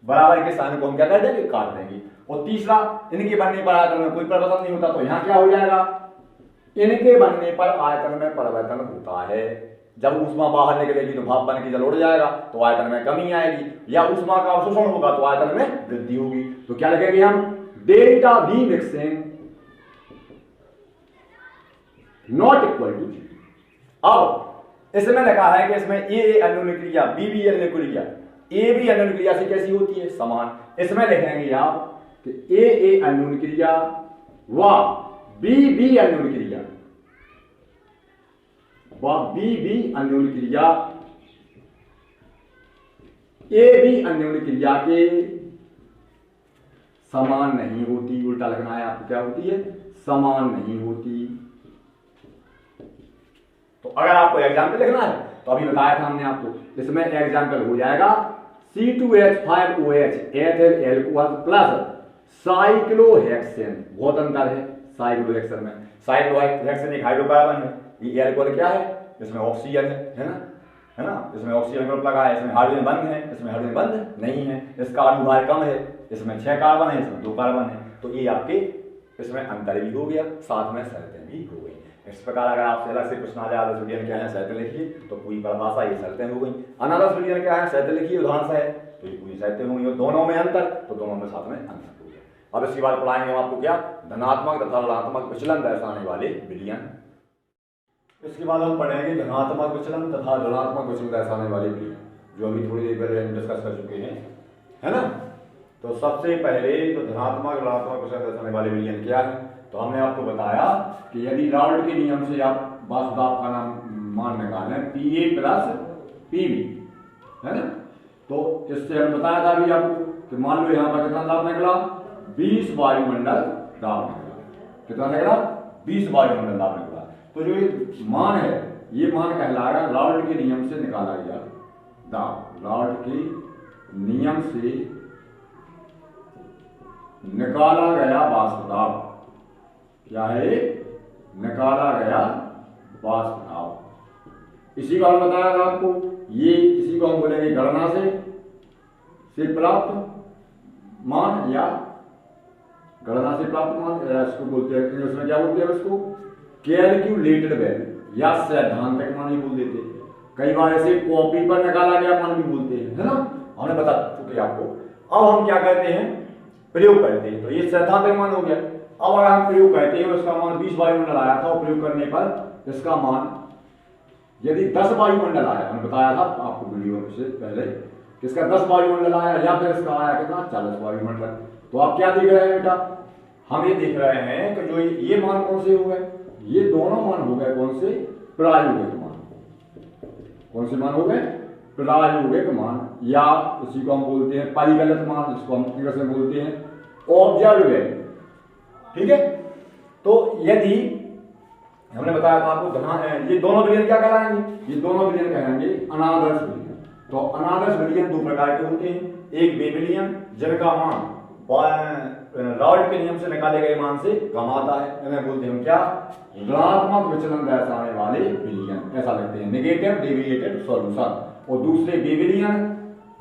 बराबर के साइन को हम क्या कर देंगे, काट देंगे। और तीसरा, इनके बनने पर आयतन में कोई परिवर्तन नहीं होता, तो यहां क्या हो जाएगा, इनके बनने पर आयतन में परिवर्तन होता है। जब ऊष्मा बाहर निकलेगी तो भाप बन के जल उड़ जाएगा, तो आयतन में कमी आएगी, या ऊष्मा का अवशोषण होगा तो आयतन में वृद्धि होगी। तो क्या लिखेंगे हम, delta B mixing not equal to 0। अब इसमें लिखा है कि इसमें ए अन्योन्य क्रिया, बी भी अन्योन्य क्रिया, ए भी अन्योन्य क्रिया से कैसी होती है, समान। इसमें लिखेंगे आप कि ए अन्योन्य क्रिया व बी अन्योन्य क्रिया, बी अन्योन्य क्रिया ए बी अन्योन्य क्रिया के समान नहीं होती। उल्टा लिखना है आपको, क्या होती है, समान नहीं होती। तो अगर आपको एग्जाम्पल लिखना है तो अभी बताया था हमने आपको, इसमें एग्जाम्पल हो जाएगा C2H5OH ethyl alcohol plus cyclohexane. बहुत अंतर है साइक्लोहेक्सेन में, साइक्लोहेक्सेन एक हाइड्रोकार्बन है, ये एल्कोहल क्या है, इसमें ऑक्सीजन है ना, इसमें ऑक्सीजन ग्रुप लगा है, इसमें हाइड्रोजन बंद है, इसमें हाइड्रोजन बंद नहीं है, इसका अणुभार कम है, इसमें 6 कार्बन है, इसमें 2 कार्बन है। तो ये आपके इसमें अंतर भी हो गया, साथ में शर्तें भी हो गई। इस प्रकार अगर आपसे अलग से कुछ ना जाए, आदर्श विलयन क्या है, शर्तें लिखिए, तो पूरी परिभाषा ये शर्तें हो गई। अनादर्श विलयन क्या है, शर्तें लिखिए, उदाहरण से है, तो ये पूरी शर्तें होंगी। और दोनों में अंतर, तो दोनों में साथ में अंतर हो गया। अब इसके बाद पढ़ाएंगे हम आपको क्या, धनात्मक तथा ऋणात्मक विचलन दर्शाने वाले विलयन। इसके बाद हम पढ़ेंगे धनात्मक विचलन तथा ऋणात्मक विचलन दर्शाने वाले विलयन, जो अभी थोड़ी देर पहले हम डिस्कस कर चुके हैं, है ना। तो सबसे पहले तो धनात्मक ऋणात्मक विचलन दर्शाने वाले विलयन क्या है, तो हमने आपको बताया कि यदि राउल्ट के नियम से आप वाष्प दाब का मान निकालें पीए प्लस पीबी, है ना, तो इससे हम बताया था अभी आपको कि मान लो यहां पर कितना दाब निकला, 20 वायुमंडल दाब निकला, कितना निकला, 20 वायुमंडल दाब निकला। तो जो ये मान है, ये मान कहलाएगा राउल्ट के नियम से निकाला गया दाब, राउल्ट के नियम से निकाला गया वाष्प दाब। क्या है, निकाला गया वाष्प दाब। इसी को हम बताया था आपको, ये इसी को हम बोलेंगे गणना से प्राप्त मान, या गणना से प्राप्त मान, या इसको बोलते हैं, उसमें क्या बोलते हैं उसको, कैलकुलेटेड वैल्यू या सैद्धांतिक मान ही बोल देते हैं। कई बार ऐसे कॉपी पर निकाला गया मान भी बोलते हैं, है ना, हमने बता चुके आपको। अब हम क्या करते हैं, प्रयोग करते हैं, तो ये सैद्धांतिक मान हो गया। अब अगर हम प्रयोग करते हैं, इसका मान 20 वायुमंडल आया था, और प्रयोग करने पर इसका मान यदि 10 वायुमंडल आया, हमने बताया था आपको वीडियो से पहले, इसका 10 वायुमंडल आया, या फिर इसका आया कितना, 40 वायुमंडल, तो आप क्या देख रहे हैं बेटा, हम ये देख रहे हैं कि जो ये मान कौन से हो गए, ये दोनों मान हो गए कौन से, प्रायोगिक मान। कौन से मान हो गए, प्रायोगिक मान, या उसी को हम बोलते हैं परिकलित मान, जिसको हम इंग्लिश में बोलते हैं ऑब्जर्व्ड वैल्यू। ठीक है, तो यदि हमने बताया था आपको ये दोनों विलयन क्या कहलाएंगे, ये दोनों विलयन कहलाएंगे अनादर्श विलयन। तो अनादर्श विलयन 2 प्रकार के होते हैं, एक वे विलयन जिनका मान राउल्ट के नियम से निकाले गए मान से कम आता है, इन्हें बोलते हैं क्या, ऋणात्मक विचलन दर्शाने वाले विलयन, ऐसा लिखते हैं, नेगेटिव डेविएटेड सॉल्यूशन। और दूसरे वे विलयन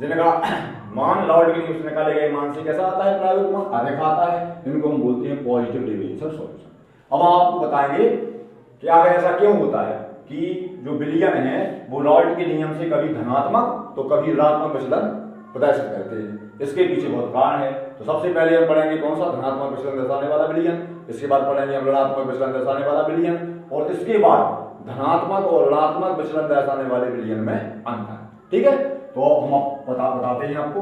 जिनका मान राउल्ट के नियम से निकाले गए मान से कैसा आता है, प्रायोगिक मान अधिक आता है, इनको हम बोलते हैं पॉजिटिव डेविएशन सॉल्यूशन। अब हम आपको बताएंगे कि आगे ऐसा क्यों होता है कि जो विलयन है वो राउल्ट के नियम से कभी धनात्मक तो कभी ऋणात्मक विचलन प्रदर्शित करते हैं। इसके पीछे बहुत कारण है। तो सबसे पहले हम पढ़ेंगे कौन सा, धनात्मक विचलन दर्शाने वाला विलयन, इसके बाद पढ़ेंगे हम ऋणात्मक विचलन दर्शाने वाला विलयन, और इसके बाद धनात्मक और ऋणात्मक विचलन दर्शाने वाले विलयन में अंतर। ठीक है, तो हम बताते हैं आपको।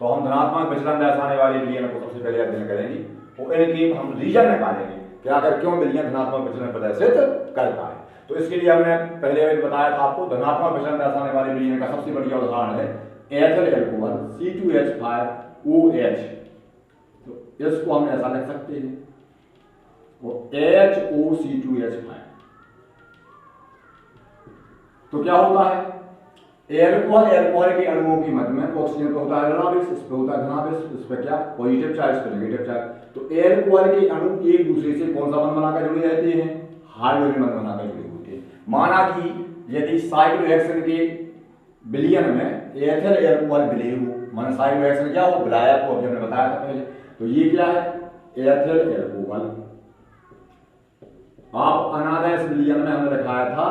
तो हम धनात्मक विचलन दर्शाने वाले विलयन को सबसे पहले अध्ययन करेंगे, तो इनकी हम रीजन निकालेंगे कि आखिर क्यों विलयन धनात्मक विचलन प्रदर्शित करता है। तो इसके लिए हमने पहले बताया था आपको, धनात्मक विचलन दर्शाने वाले विलयन का सबसे बढ़िया उदाहरण है एथिल अल्कोहल C2H5OH। तो इसको हम ऐसा लिख सकते हैं, वो HOC2H5। तो क्या होता है, एल्कोहल के अणुओं के मध्य में ऑक्सीजन पे होता है ऋणावेश, इस पे होता है धनावेश, इस पे क्या पॉजिटिव चार्ज, इस पे नेगेटिव चार्ज। तो एल्कोहल के अणु एक दूसरे से कौन सा बंध बनाकर जुड़े रहते हैं, हाइड्रोजन बंध बनाकर जुड़े होते हैं। माना कि यदि साइक्लोहेक्सेन के विलयन में एथिल अल्कोहल विलय हो, माना साइक्लोहेक्सेन क्या हो, विलायक हो, अभी हमने बताया था पहले। तो ये क्या है, एथिल अल्कोहल। आप अनादर्श विलयन में हमने दिखाया था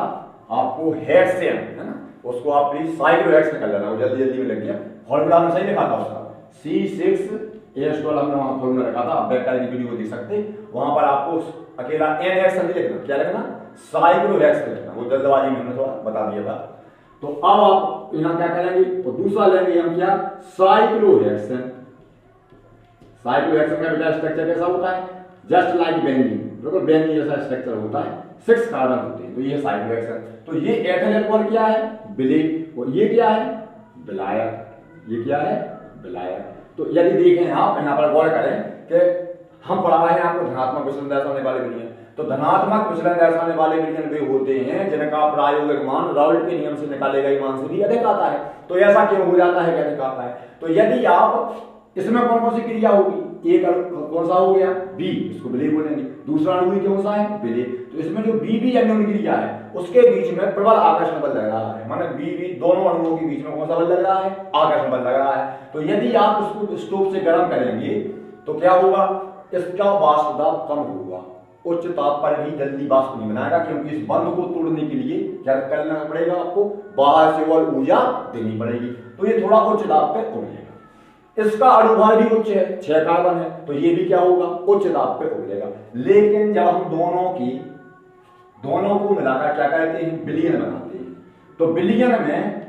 आपको हेक्सेन, है ना, उसको आप प्लीज साइक्लोहेक्सेन कर लेना, वो जल्दी जल्दी में लग गया। फॉर्मूला हमने सही लिखा था उसका C6H12, हमने वहां फॉर्मूला रखा था, बैक की वीडियो को देख सकते, वहां पर आपको अकेला N हेक्सेन नहीं लिखना, क्या लिखना, साइक्लोहेक्सेन लिखना, वो जल्दबाजी में हमने थोड़ा बता दिया था। तो अब आप यहां क्या करेंगे, तो दूसरा लेंगे हम क्या, साइक्लोहेक्सेन। साइक्लोहेक्सेन का बेटा स्ट्रक्चर कैसा होता है, जस्ट लाइक बेंजीन, बिल्कुल बेंजीन जैसा स्ट्रक्चर होता है, 6 कार्बन होते हैं। तो ये साइक्लोहेक्सेन। तो ये एथिल अल्कोहल क्या है, विलय, और ये क्या है, विलायक। ये क्या है, विलायक। तो यदि देखें आप यहाँ पर गौर करें कि हम पढ़ा रहे हैं आपको धनात्मक विचलन दर्शाने वाले विलयन। तो धनात्मक विचलन दर्शाने वाले विलयन वे होते हैं जिनका प्रायोगिक मान राउल्ट के नियम से निकाले गए मान से भी अधिक आता है। तो ऐसा क्यों हो जाता है कि अधिक आता है, तो यदि आप इसमें कौन कौन सी क्रिया होगी, एक कौन सा हो गया, बी, इसको विलय बोलेंगे। दूसरा अणु कौन सा है, विलय। तो इसमें जो बी अन्योन्य क्रिया है उसके बीच में प्रबल आकर्षण बल लग रहा है, माने बी दोनों अणुओं के बीच में कौन सा बल लग रहा है, आकर्षण बल लग रहा है। तो यदि आप इसको स्टोव से गर्म करेंगे तो क्या होगा, इसका वाष्प दाब कम होगा, उच्च ताप पर भी जल्दी वाष्प नहीं बनाएगा, क्योंकि इस बंध को तोड़ने के लिए क्या करना पड़ेगा, आपको बाहर से और ऊर्जा देनी पड़ेगी। तो ये थोड़ा उच्च दाब पे उबलेगा। इसका अणुभार भी उच्च है, 6 कार्बन है, तो ये भी क्या होगा, उच्च दाब पे उबलेगा। लेकिन जब हम दोनों को मिलाकर क्या कहते हैं, विलयन बनाते हैं। तो विलयन में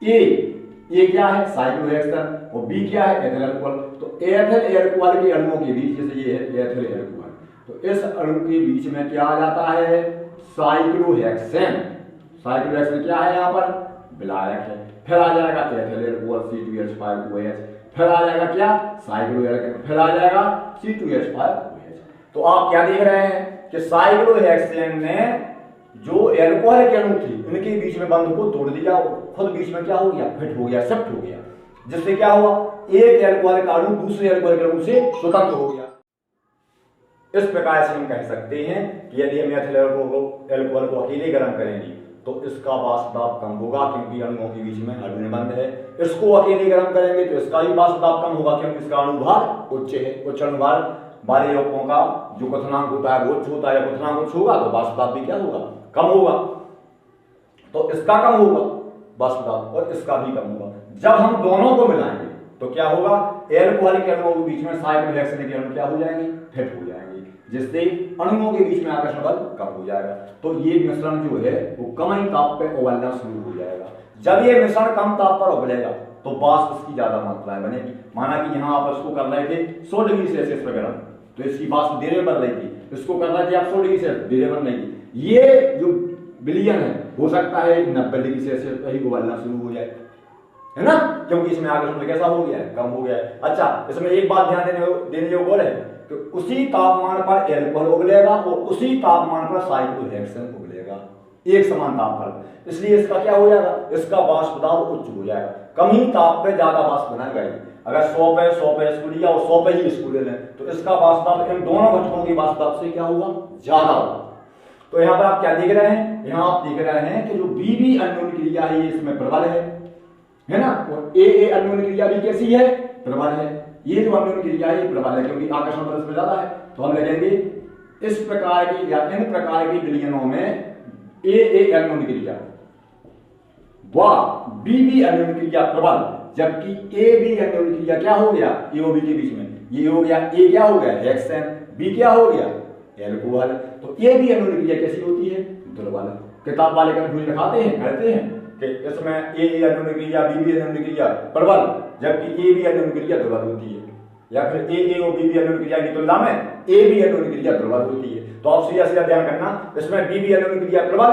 ए क्या है, साइक्लोहेक्सेन, और बी क्या है, एथिल अल्कोहल। तो एथिल अल्कोहल के अणुओं के बीच, जैसे ये है एथिल अल्कोहल, तो इस अणु के बीच में क्या आ जाता है, साइक्लोहेक्सेन। साइक्लोहेक्सेन क्या है, यहाँ पर विलायक है। फिर आ जाएगा एथिल अल्कोहल C2H5OH, फिर आ जाएगा क्या, साइक्लोहेक्सेन, फिर आ जाएगा C2H5OH। तो आप क्या देख रहे हैं कि साइक्लोहेक्सेन ने जो अल्कोहल के अणु थे इनके बीच में बंध को तोड़ दिया, खुद बीच में क्या हो गया, फिट हो गया, शिफ्ट हो गया, जिससे क्या हुआ, एक अल्कोहल का अणु दूसरे अल्कोहल के अणु से स्वतंत्र हो गया। इस प्रकार से हम कह सकते हैं कि यदि हम एथिल अल्कोहल को अकेले गर्म करेंगे तो इसका वाष्प दाब कम होगा, क्योंकि अणुओं के बीच में हाइड्रोजन बंध है। इसको अकेले गर्म करेंगे तो इसका भी वाष्प दाब कम होगा, क्योंकि इसका अणुभार उच्च है। उच्च अणुभार वाले यौगिकों का जो क्वथनांक होता है वो उच्च होता है, या क्वथनांक उच्च होगा तो वाष्प दाब भी क्या होगा, कम होगा। तो इसका कम होगा वाष्प दाब, और इसका भी कम होगा। जब हम दोनों को मिलाएंगे तो क्या होगा, अल्कोहल के अणुओं के बीच में साइक्लोहेक्सेन के अणु क्या हो जाएंगे, फिट हो जाएंगे, जिससे अणुओं के बीच में आकर्षण बल कम हो जाएगा। तो ये मिश्रण जो है वो कम ही ताप पे उबलना शुरू हो जाएगा। जब ये मिश्रण कम ताप पर उबलेगा तो वाष्प इसकी ज्यादा मात्रा में बनेगी। माना कि यहाँ आप इसको कर रहे थे 100 डिग्री सेल्सियस पे गर्म, तो इसकी वाष्प धीरे बन रही थी। इसको कर रहे थे आप 100 डिग्री सेल्सियस, धीरे बन रही थी। ये जो विलयन है हो सकता है 90 डिग्री सेल्सियस पर ही उबलना शुरू हो जाए, है ना, क्योंकि इसमें आकर्षण कैसा हो गया है, कम हो गया है। अच्छा, इसमें एक बात ध्यान देने योग्य और है कि उसी तापमान पर अल्कोहल उबलेगा और उसी तापमान पर साइक्लोहेक्सेन उबलेगा, एक समान ताप पर। इसलिए इसका क्या हो जाएगा, इसका वाष्प दाब उच्च हो जाएगा। कम ही ताप पे ज्यादा वाष्प बनाएगा। अगर 100 पे इसको लिया और 100 पे ही इसको ले लें तो इसका वाष्प दाब इन दोनों घटकों की वाष्प दाब से क्या होगा, ज्यादा होगा। तो यहाँ पर आप क्या देख रहे हैं, यहाँ आप देख रहे हैं कि जो बी अन्योन्य क्रिया है ये इसमें प्रबल है ना, और ए अन्योन्य क्रिया भी कैसी है, प्रबल है। ये जो अन्योन्य क्रिया है ये प्रबल है, क्योंकि आकर्षण बल इसमें ज्यादा है। तो हम लिखेंगे इस प्रकार की या इन प्रकार के विलयनों में ए अन्योन्य क्रिया व बी अन्योन्य क्रिया प्रबल, जबकि ए बी अन्योन्य क्रिया क्या हो गया, ए और बी के बीच में ये हो गया, ए क्या हो गया, हेक्सेन, बी क्या हो गया, अल्कोहल। तो ए बी अन्योन्य क्रिया कैसी होती है, दुर्बल। किताब वाले कंफ्यूजन दिखाते हैं, करते हैं, कि इसमें ए अन्योन्य क्रिया बी अन्योन्य क्रिया प्रबल, जबकि ए बी अन्योन्य क्रिया दुर्बल होती है, या फिर ए और बी अन्योन्य क्रिया की तुलना में ए बी अन्योन्य क्रिया दुर्बल होती है। तो आप सीधा सीधा ध्यान करना, इसमें बी अन्योन्य क्रिया प्रबल,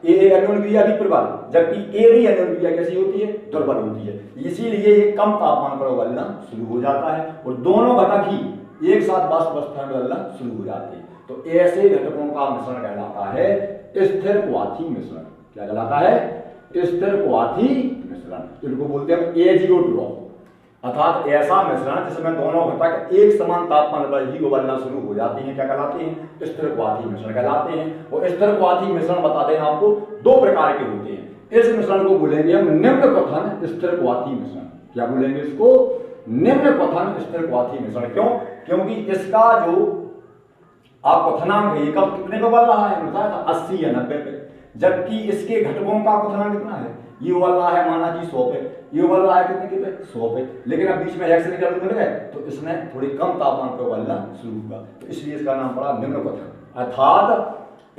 ए अन्योन्य क्रिया भी प्रबल, जबकि ए बी अन्योन्य क्रिया कैसी होती है, दुर्बल होती है। इसीलिए ये कम तापमान पर उबलना शुरू हो जाता है और दोनों घटक ही एक साथ वाष्प अवस्था में उबलना शुरू हो जाते हैं। तो ऐसे घटकों का मिश्रण कहलाता है स्थिर क्वाथी मिश्रण। क्या कहलाता है? स्थिर क्वाथी मिश्रण। इनको बोलते हैं एजियोट्रॉप, अर्थात ऐसा मिश्रण जिसमें दोनों घटक एक समान तापमान पर ही उबलना शुरू हो जाते हैं। क्या कहलाते हैं? स्थिर क्वाथी मिश्रण कहलाते हैं। और स्थिर क्वाथी मिश्रण बताते हैं आपको दो प्रकार के होते हैं। इस मिश्रण को बोलेंगे हम निम्न क्वथन स्थिर क्वाथी मिश्रण। क्या बोलेंगे इसको? निम्न क्वथन स्थिर क्वाथी मिश्रण। क्यों? क्योंकि इसका जो आप क्वथनांक है, ये कब कितने पे उबल रहा है? बताया था 80 या 90 पे, जबकि इसके घटकों का क्वथनांक कितना है? ये उबल रहा है माना कि 100 पे, ये उबल रहा है कितने पे? 100 पे। लेकिन अब बीच में हेक्स निकल मिल गए तो इसने थोड़ी कम तापमान पे उबलना शुरू हुआ, तो इसलिए इसका नाम पड़ा निम्न क्वथन। अर्थात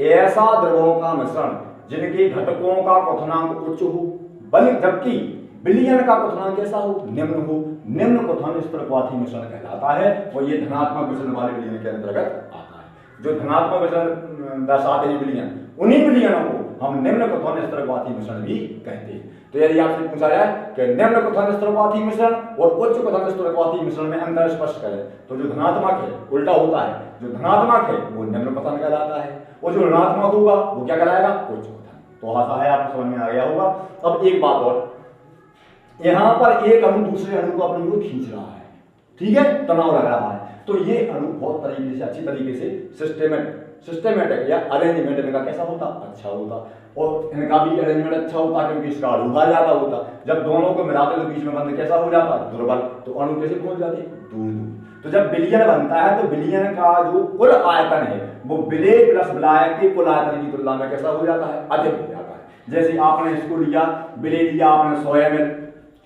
ऐसा द्रवों का मिश्रण जिनके घटकों का क्वथनांक उच्च हो, जबकि विलयन का क्वथनांक कैसा हो? निम्न हो। निम्न क्वथन स्थिर क्वाथी मिश्रण कहलाता है और ये धनात्मक विचलन वाले विलयन के अंतर्गत आता है। जो धनात्मक विचलन दर्शाते हैं विलयन, उन्हीं विलयनों को हम निम्न क्वथन स्थिर क्वाथी मिश्रण भी कहते हैं। तो यदि आपसे पूछा जाए कि निम्न क्वथन स्थिर क्वाथी मिश्रण और उच्च क्वथन स्थिर क्वाथी मिश्रण में अंतर स्पष्ट करें, तो जो धनात्मक है उल्टा होता है, जो धनात्मक है वो निम्न क्वथन कहलाता है और जो ऋणात्मक होगा वो क्या कहलाएगा? उच्च क्वथन। तो आशा है आपको समझ में आ गया होगा। अब एक बात और, यहां पर एक अणु दूसरे अणु को अपनी ओर खींच रहा है, ठीक है, तनाव लग रहा है, तो ये अणु बहुत तरीके से अच्छी तरीके से सिस्टेमेटिक या अरेंजमेंट इनका कैसा होता? अच्छा होता। और इनका भी अरेंजमेंट अच्छा होता क्योंकि इसका अणुभार ज्यादा होता। जब दोनों को मिलाते तो बीच में बंध कैसा हो जाता? दुर्बल। तो अणु कैसे पहुंच जाते? दूर दूर। तो जब विलयन बनता है तो विलयन का जो कुल आयतन है वो विलेय प्लस विलायक के कुल आयतन की तुलना में कैसा हो जाता है? अधिक हो जाता है। जैसे आपने इसको लिया, विलेय लिया आपने 100 ml,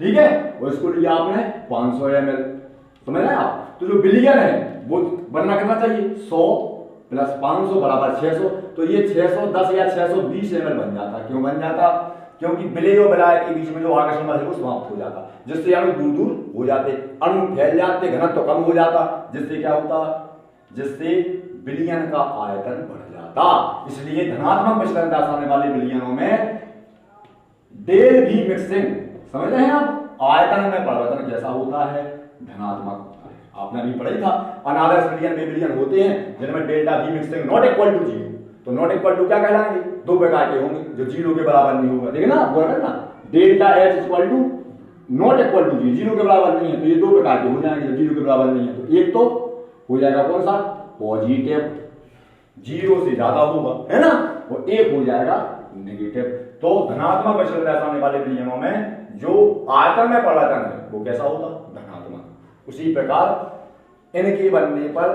ठीक है, और इसको लिया आपने 500 ml, समझ रहे हैं आप? तो जो विलयन है वो बनना कितना चाहिए? 100 प्लस 500 बराबर 600। तो ये 610 या 620 ml बन जाता। क्यों बन जाता? क्योंकि विलेय और विलायक के बीच में जो आकर्षण बल है वो समाप्त हो जाता, जिससे अणु दूर दूर हो जाते, अणु फैल जाते, घनत्व तो कम हो जाता, जिससे क्या होता? जिससे विलयन का आयतन बढ़ जाता। इसलिए धनात्मक विचलन दर्शाने वाले विलयनों में डेल भी मिक्सिंग, समझ रहे हैं आप? आयतन में परिवर्तन कैसा होता है? धनात्मक होता है। आपने अभी पढ़ा ही था, अनादर्श विलयन वे विलयन होते हैं जिनमें डेल्टा भी मिक्सिंग नॉट इक्वल टू 0। तो नॉट इक्वल टू क्या कहलाएंगे? दो प्रकार के होंगे, जो 0 के बराबर नहीं होगा। देखिए ना, बोल रहे ना, delta H equal to not equal to 0 के बराबर नहीं है, तो ये दो प्रकार के हो जाएंगे जो 0 के बराबर नहीं है। तो एक तो हो जाएगा कौन सा? पॉजिटिव, 0 से ज्यादा होगा, है ना, और एक हो जाएगा नेगेटिव। तो धनात्मक विचलन दर्शाने वाले विलयनों में जो आयतन में परिवर्तन है वो कैसा होता? धनात्मक। उसी प्रकार इनके बनने पर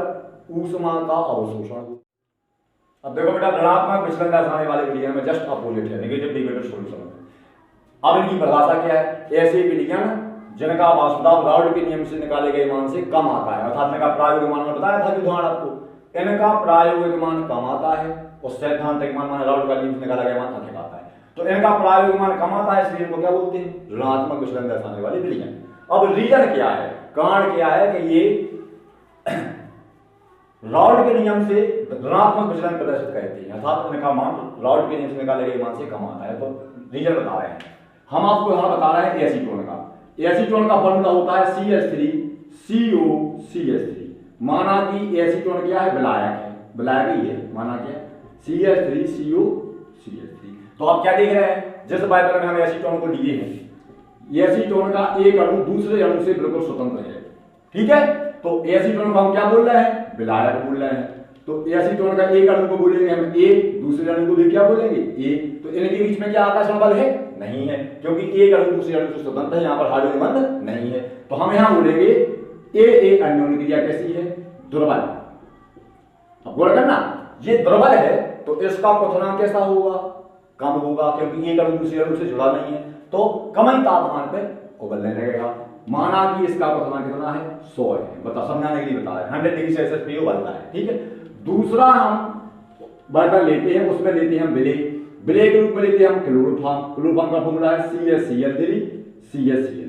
ऊष्मा का अवशोषण। अब देखो बेटा, ऋणात्मक विचलन दर्शाने वाले विलयन में जस्ट अपोजिट है, नेगेटिव डिविडेंड सॉल्यूशन। अब इनकी परिभाषा क्या है? ऐसे विलयन जिनका वाष्पदाब राउल्ट के नियम से निकाले गए मान से कम आता है, अर्थात इनका प्रायोगिक मान में बताया था कि उदाहरण आपको, इनका प्रायोगिक मान कम आता है और सैद्धांतिक मान माने राउल्ट का नियम से निकाला गया मान अधिक आता है। तो इनका प्रायोगिक मान कम आता है, इसलिए इनको क्या बोलते हैं? ऋणात्मक विचलन दर्शाने वाले विलयन। अब रीजन क्या है, कारण क्या है कि ये राउल्ट के नियम से ऋणात्मक विचलन प्रदर्शित करते हैं, अर्थात इनका मान राउल्ट के नियम से निकाले गए मान से कम आता है। तो रीजन बता रहे हैं हम आपको, यहां बता रहे हैं एसीटोन का। एसीटोन का फॉर्मूला होता है CH3COCH3। माना कि एसीटोन क्या है? विलायक है, विलायक ही है, माना क्या? CH3COCH3। तो आप क्या देख रहे हैं? जिस बाइटर में हम एसीटोन को लिए हैं, एसीटोन का एक अणु दूसरे अणु से बिल्कुल स्वतंत्र है, ठीक है। तो एसीटोन को हम क्या बोल रहे हैं? विलायक बोल रहे हैं। तो एसीटोन का एक अणु को बोलेंगे हम A, दूसरे अणु को भी क्या बोलेंगे? A। तो इनके बीच में क्या आकर्षण बल है? नहीं है, क्योंकि एक अणु दूसरे अणु से स्वतंत्र है, यहाँ पर हाइड्रोजन बंध नहीं है। तो हम यहाँ बोलेंगे A अन्योन्य क्रिया कैसी है? दुर्बल। अब गौर करना, ये दुर्बल है तो इसका क्वथनांक कैसा होगा? कम होगा, क्योंकि एक अणु दूसरे अणु से जुड़ा नहीं है, तो कम ही तापमान पे उबलने लगेगा। माना कि इसका क्वथनांक कितना है? 100 है। बता, समझाने के लिए बता रहे हैं, 100 डिग्री सेल्सियस पे उबलता है, ठीक है। दूसरा हम बर्तन लेते हैं, उसमें लेते हैं विलेय। विलेय के रूप में लेते हैं हम क्लोरोफॉर्म। क्लोरोफॉर्म का फॉर्मूला है CH CH3।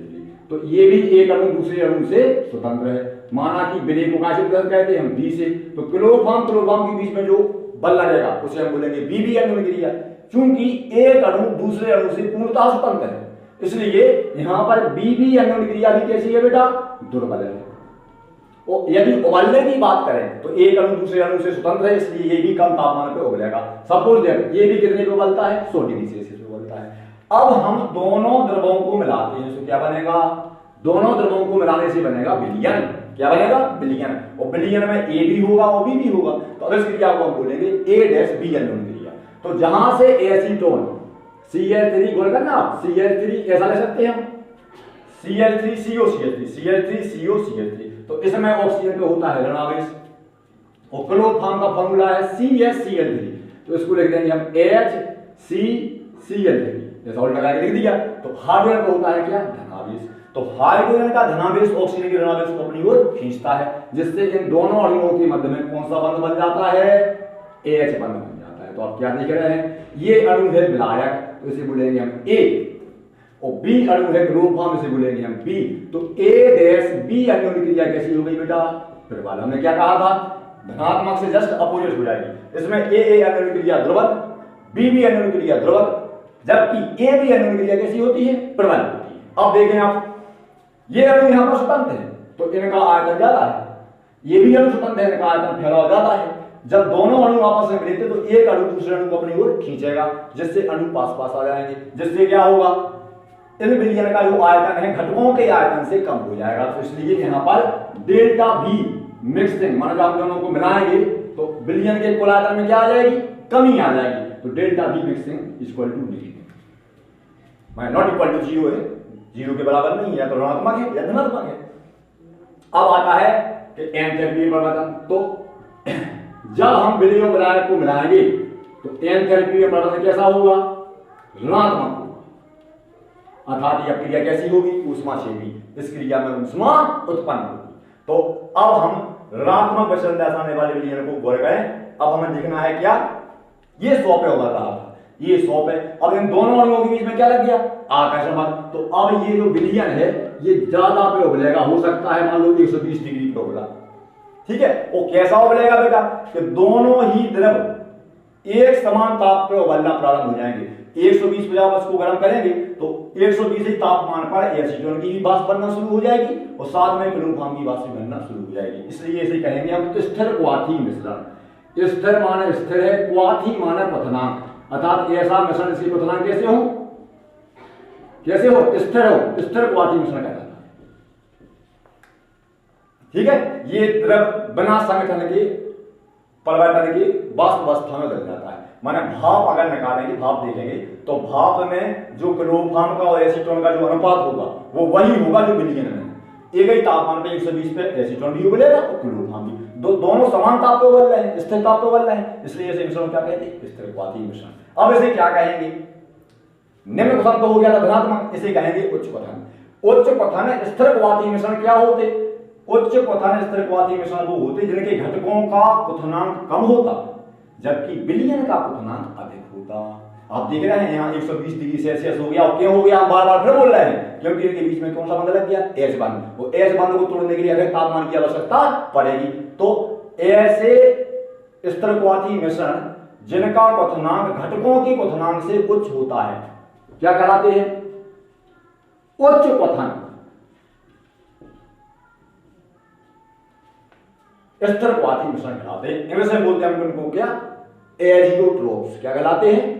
तो ये भी एक अणु दूसरे अणु से स्वतंत्र है। माना कि विलेय को कहां से कहते हैं हम बी से, तो क्लोरोफॉर्म के बीच में जो बल लगेगा उसे हम बोलेंगे बीबी अन्योन्य क्रिया। चूंकि एक अणु दूसरे अणु से पूर्णतः स्वतंत्र है, इसलिए यहां पर बीबी अन्योन्य क्रिया भी कैसी है बेटा, दुर्बल है। और यदि उबलने की बात करें तो एक अणु दूसरे अणु से स्वतंत्र है, इसलिए ये भी कम तापमान पे उबलेगा। सपोज ये भी कितने पे उबलता है, 100 डिग्री सेल्सियस पे उबलता है। अब हम दोनों द्रवों को मिलाते हैं तो क्या बनेगा, दोनों द्रवों को मिलाने से बनेगा विलयन। क्या बनेगा, विलयन। और विलयन में ए भी होगा और बी भी होगा, तो अब इस क्रिया को हम बोलेंगे A-B अन्योन्य क्रिया। तो जहां से एसीटोन CH3 घोल करना, CH3 ऐसा ले सकते हैं हम, CH3CO CH3 तो इसमें ऑक्सीजन पे होता है ऋणावेश। और क्लोरोफॉर्म का फॉर्मूला है CH तो इसको लिख देंगे हम HCCl3, जैसा उल्टा लगा के लिख दिया। तो हाइड्रोजन का होता है क्या, धनावेश। तो हाइड्रोजन का धनावेश ऑक्सीजन के ऋणावेश को अपनी ओर खींचता है, जिससे इन दोनों अणुओं के मध्य में कौन सा बंध बन जाता है, AH बंध बन जाता है। तो आप क्या देख रहे हैं, ये अणु है विलायक, तो इसे बोलेंगे हम A, और B अणु है क्लोरोफॉर्म, इसे बोलेंगे हम B। तो A-B अन्योन्य क्रिया कैसी हो गई बेटा, फिर वाला हमने क्या कहा था, धनात्मक से जस्ट अपोजिट हो जाएगी। इसमें A अन्योन्य क्रिया ध्रुवक, B अन्योन्य क्रिया ध्रुवक, जबकि AB अन्योन्य क्रिया कैसी होती है, प्रबल होती है। अब देखें आप, ये अणु यहां पर स्वतंत्र है तो इनका आयतन ज्यादा है, ये भी अणु स्वतंत्र है, इनका आयतन फैलाव ज्यादा है। जब दोनों अणु आपस में मिलते तो एक अणु दूसरे अणु को अपनी ओर खींचेगा, जिससे अणु पास पास आ जाएंगे, जिससे क्या होगा, इन विलयन का जो आयतन है घटकों के आयतन से कम हो जाएगा। तो इसलिए यहां पर डेल्टा V मिक्सिंग, माना हम दोनों को मिलाएंगे तो विलयन के कुल आयतन में क्या आ जाएगी, कमी आ जाएगी। तो delta V mixing equal to negative, माने नॉट इक्वल टू 0 है, 0 के बराबर नहीं है, या तो ऋणात्मक है या धनात्मक है। अब आता है कि एंथैल्पी परिवर्तन। तो जब हम विलेय और विलायक को मिलाएंगे तो एंथैल्पी में परिवर्तन कैसा होगा, ऋणात्मक होगा, अर्थात यह क्रिया कैसी होगी, ऊष्मा क्षेपी। इस क्रिया में ऊष्मा उत्पन्न होगी। तो अब हम ऋणात्मक विचलन दर्शाने वाले विलयन को गौर करें। अब हमें देखना है क्या, ये 100 पे उबल रहा था, ये 100 पे, अब इन दोनों अणुओं के बीच में क्या लग गया, आकर्षण बल। तो अब ये जो विलयन है ये ज्यादा पे उबलेगा, हो सकता है मान लो 120 डिग्री पे उबला, ठीक है। वो कैसा उबलेगा बेटा, कि दोनों ही द्रव एक समान ताप पे उबलना प्रारंभ हो जाएंगे। 120 पे जब उसको गर्म करेंगे तो 120 तापमान पर एसीटोन की भी वाष्प बनना शुरू हो जाएगी और साथ में क्लोरोफॉर्म की वाष्प बनना शुरू हो जाएगी। इसलिए इसे कहेंगे हम स्थिर क्वाथी मिश्रण। स्थिर माने स्थिर है, क्वाथी माने क्वथनांक, अर्थात ऐसा मिश्रण इसकी क्वथनांक कैसे हो, कैसे हो, स्थिर हो, स्थिर क्वाथी मिश्रण कहलाता है, ठीक है। ये द्रव बिना संगठन के परिवर्तन की वाष्प अवस्था में बदल जाता है। माने भाप अगर निकालेंगे, भाप देखेंगे तो भाप में जो क्लोरोफॉर्म का और एसीटोन का जो अनुपात होगा वो वही होगा जो विलयन में। एक ही तापमान पे 120 पे एसीटोन भी उबलेगा और क्लोरोफॉर्म भी, दोनों समान ताप पे उबल रहे हैं, स्थिर ताप पे उबल रहे हैं, इसलिए इसे मिश्रण क्या कहते हैं, स्थिर क्वाथी मिश्रण। अब इसे क्या कहेंगे, निम्न क्वथन तो हो गया धनात्मक, इसे कहेंगे उच्च क्वथन। उच्च क्वथन स्थिर क्वाथी मिश्रण क्या होते, उच्च क्वथन स्थिर क्वाथी मिश्रण वो होते जिनके घटकों का क्वथनांक कम होता जबकि विलयन का क्वथनांक अधिक होता। आप देख रहे हैं यहाँ 120 डिग्री सेल्सियस हो गया, और क्यों हो गया हम बार बार फिर बोल रहे हैं, क्योंकि इनके बीच में कौन सा बंध लग गया, H बंध। वो H बंध को तोड़ने के लिए अधिक तापमान की आवश्यकता पड़ेगी। तो ऐसे स्थिर क्वाथी मिश्रण जिनका क्वथनांक घटकों के क्वथनांक से उच्च होता है क्या कहलाते हैं, उच्च क्वथन स्थिर क्वाथी मिश्रण कहलाते हैं। इंग्लिश में बोलते हैं उनको क्या, एजियोट्रोप्स। क्या कहलाते हैं,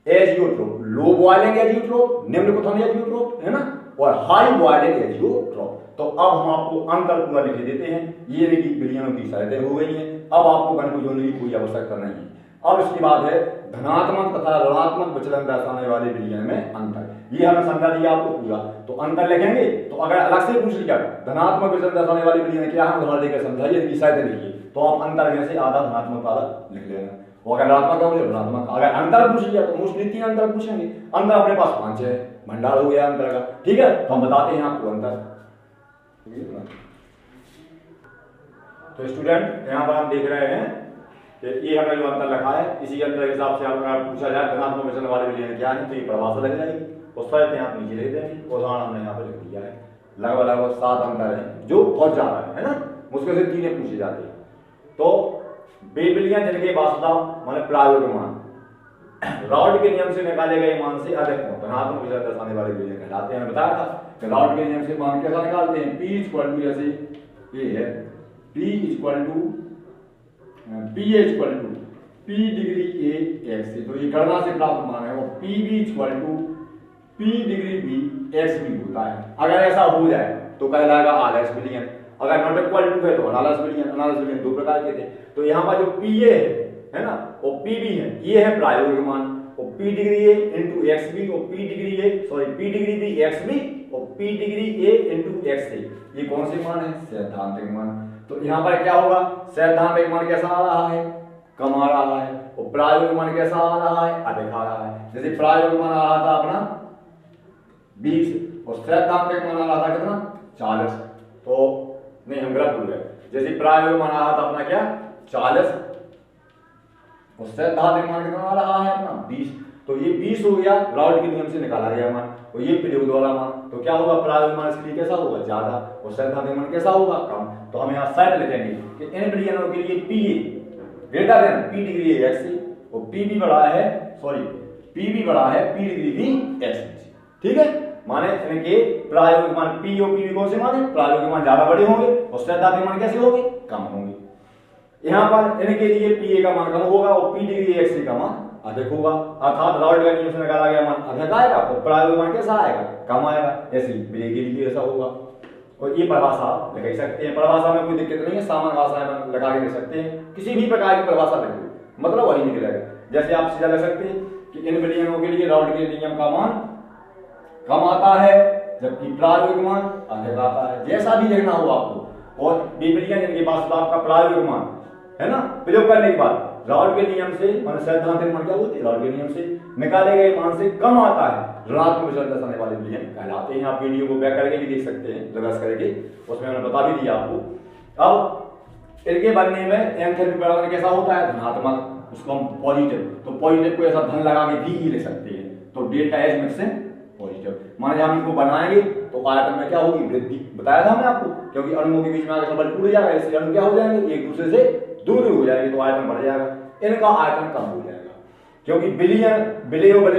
एजियोट्रोप। लो बॉइलिंग एजियोट्रोप, निम्न क्वथन एजियोट्रोप, है ना, और हाई बॉइलिंग एजियोट्रोप। तो अब हम आपको अंतर पूरा लिख देते हैं। ये देखिए विलयनों की शर्तें हो गई हैं, अब आपको गणित जोड़ने की कोई आवश्यकता नहीं है। अब इसके बाद है धनात्मक तथा ऋणात्मक विचलन दर्शाने वाले विलयन में अंतर। ये हमने समझा दिया आपको पूरा, तो अंतर लिखेंगे। तो अगर अलग से पूछ लिया धनात्मक विचलन दर्शाने वाले विलयन क्या है, उदाहरण देकर समझाइए, इनकी शर्तें लिखिए, तो आप अंतर में से आधा धनात्मक आधा लिख लेना। और अगर ऋणात्मक का मुझे ऋणात्मक, अगर अंतर पूछ लिया तो मोस्टली 3 अंतर पूछेंगे। अंतर अपने पास 5 है, भंडार हो गया अंतर का, ठीक है। तो हम बताते हैं आपको अंतर। तो स्टूडेंट यहाँ पर हम देख रहे हैं कि ये हमने जो अंतर रखा है इसी अंतर के हिसाब से अगर पूछा जाए धनात्मक विचलन वाले विलयन क्या है तो ये परिभाषा लग जाएगी, उस पर आप नीचे लिख देंगे। उदाहरण हमने यहाँ पर लिख दिया है, लगभग लगभग 7 अंतर है जो बहुत ज्यादा है ना, मुश्किल से 3 पूछे जाते हैं। तो वे विलयन जिनके वास्तव माने प्रायोगिक मान राउल्ट के नियम से निकाले गए मान से अधिक हो धनात्मक विचलन दर्शाने वाले विलयन कहलाते हैं। मैंने बताया था कि राउल्ट के नियम से मान कैसा निकालते हैं, P इक्वल टू जैसे ये है P equal to P degree A x से, तो ये गणना से प्राप्त मान है, और PB equal to P degree B x भी होता है। अगर ऐसा हो जाए तो कहलाएगा आदर्श विलयन, अगर नॉट इक्वल टू है तो अनादर्श विलयन। अनादर्श विलयन 2 प्रकार के थे, तो यहाँ पर जो PA है ना और PB है, ये है प्रायोगिक मान, और P degree A into x B और P degree B x B और P degree A into x A, ये कौन से मान है, सैद्धांतिक मान। तो यहाँ पर क्या होगा, सैद्धांतिक मान कैसा आ रहा है, कम आ रहा है, और प्रायोगिक मान कैसा आ रहा है, अधिक आ रहा है। जैसे प्रायोगिक मान आ रहा था अपना 20 और सैद्धांतिक मान आ रहा था कितना 40, तो नहीं हम गलत भूल गए, जैसे प्रायोगिक मान आ रहा था अपना क्या 40 और सैद्धांतिक मान कितना आ रहा है अपना 20, तो ये 20 हो गया, राउल्ट के नियम से निकाला गया मान, और ये प्रयोग वाला मान, तो क्या होगा प्रायोगिक मान इसके लिए कैसा होगा ज्यादा और सैद्धांतिक मान कैसा होगा कम। तो हम यहाँ साइड लिखेंगे कि इन विलयनों के लिए PA greater than P degree A x और PB बड़ा है PB बड़ा है P डिग्री B x से, ठीक है। माने इनके प्रायोगिक मान P और PB कौन से मान है, प्रायोगिक मान ज्यादा बड़े होंगे और सैद्धांतिक मान कैसे होंगे, कम होंगे। यहाँ पर इनके लिए PA का मान कम होगा और P डिग्री A x का मान अधिक होगा, अर्थात राउल्ट का नियम से निकाला गया मान अधिक आएगा और प्रायोगिक मान कैसा आएगा, कम आएगा। ऐसे विलय के लिए ऐसा होगा, और ये परिभाषा लगा सकते हैं, परिभाषा में कोई दिक्कत नहीं है, सामान्य भाषा में लगा के लिख सकते हैं, किसी भी प्रकार की परिभाषा लिख दो मतलब वही निकलेगा। जैसे आप सीधा लग सकते हैं कि इन विलयनों के लिए राउल्ट के नियम का मान कम आता है जबकि प्रायोगिक मान अधिक आता है, जैसा भी लिखना हो आपको। और विलयन जिनके पास आपका प्रायोगिक मान है ना, प्रयोग करने के बाद राउल्ट के नियम से मान सैद्धांतिक मान क्या होती है, राउल्ट के नियम से निकाले गए मान से कम आता है, ऋणात्मक विचलन दर्शाने वाले विलयन कहलाते हैं। आप वीडियो को बैक करके भी देख सकते हैं, रिवर्स करके, उसमें मैंने बता भी दिया आपको। अब इनके बनने में एंथैल्पी परिवर्तन कैसा होता है, धनात्मक, उसको हम पॉजिटिव, तो पॉजिटिव को ऐसा धन लगा के भी लिख सकते हैं, तो डेल्टा एच मिक्स है पॉजिटिव। माने हम इनको बनाएंगे तो आयतन में क्या होगी, वृद्धि, बताया था हमने आपको, क्योंकि अणुओं के बीच में आगे संबंध टूट जाएगा, इसलिए अणु क्या हो जाएंगे एक दूसरे से दूर हो जाएंगे, तो आयतन बढ़ जाएगा, इनका आयतन कम हो जाएगा, क्योंकि विलय और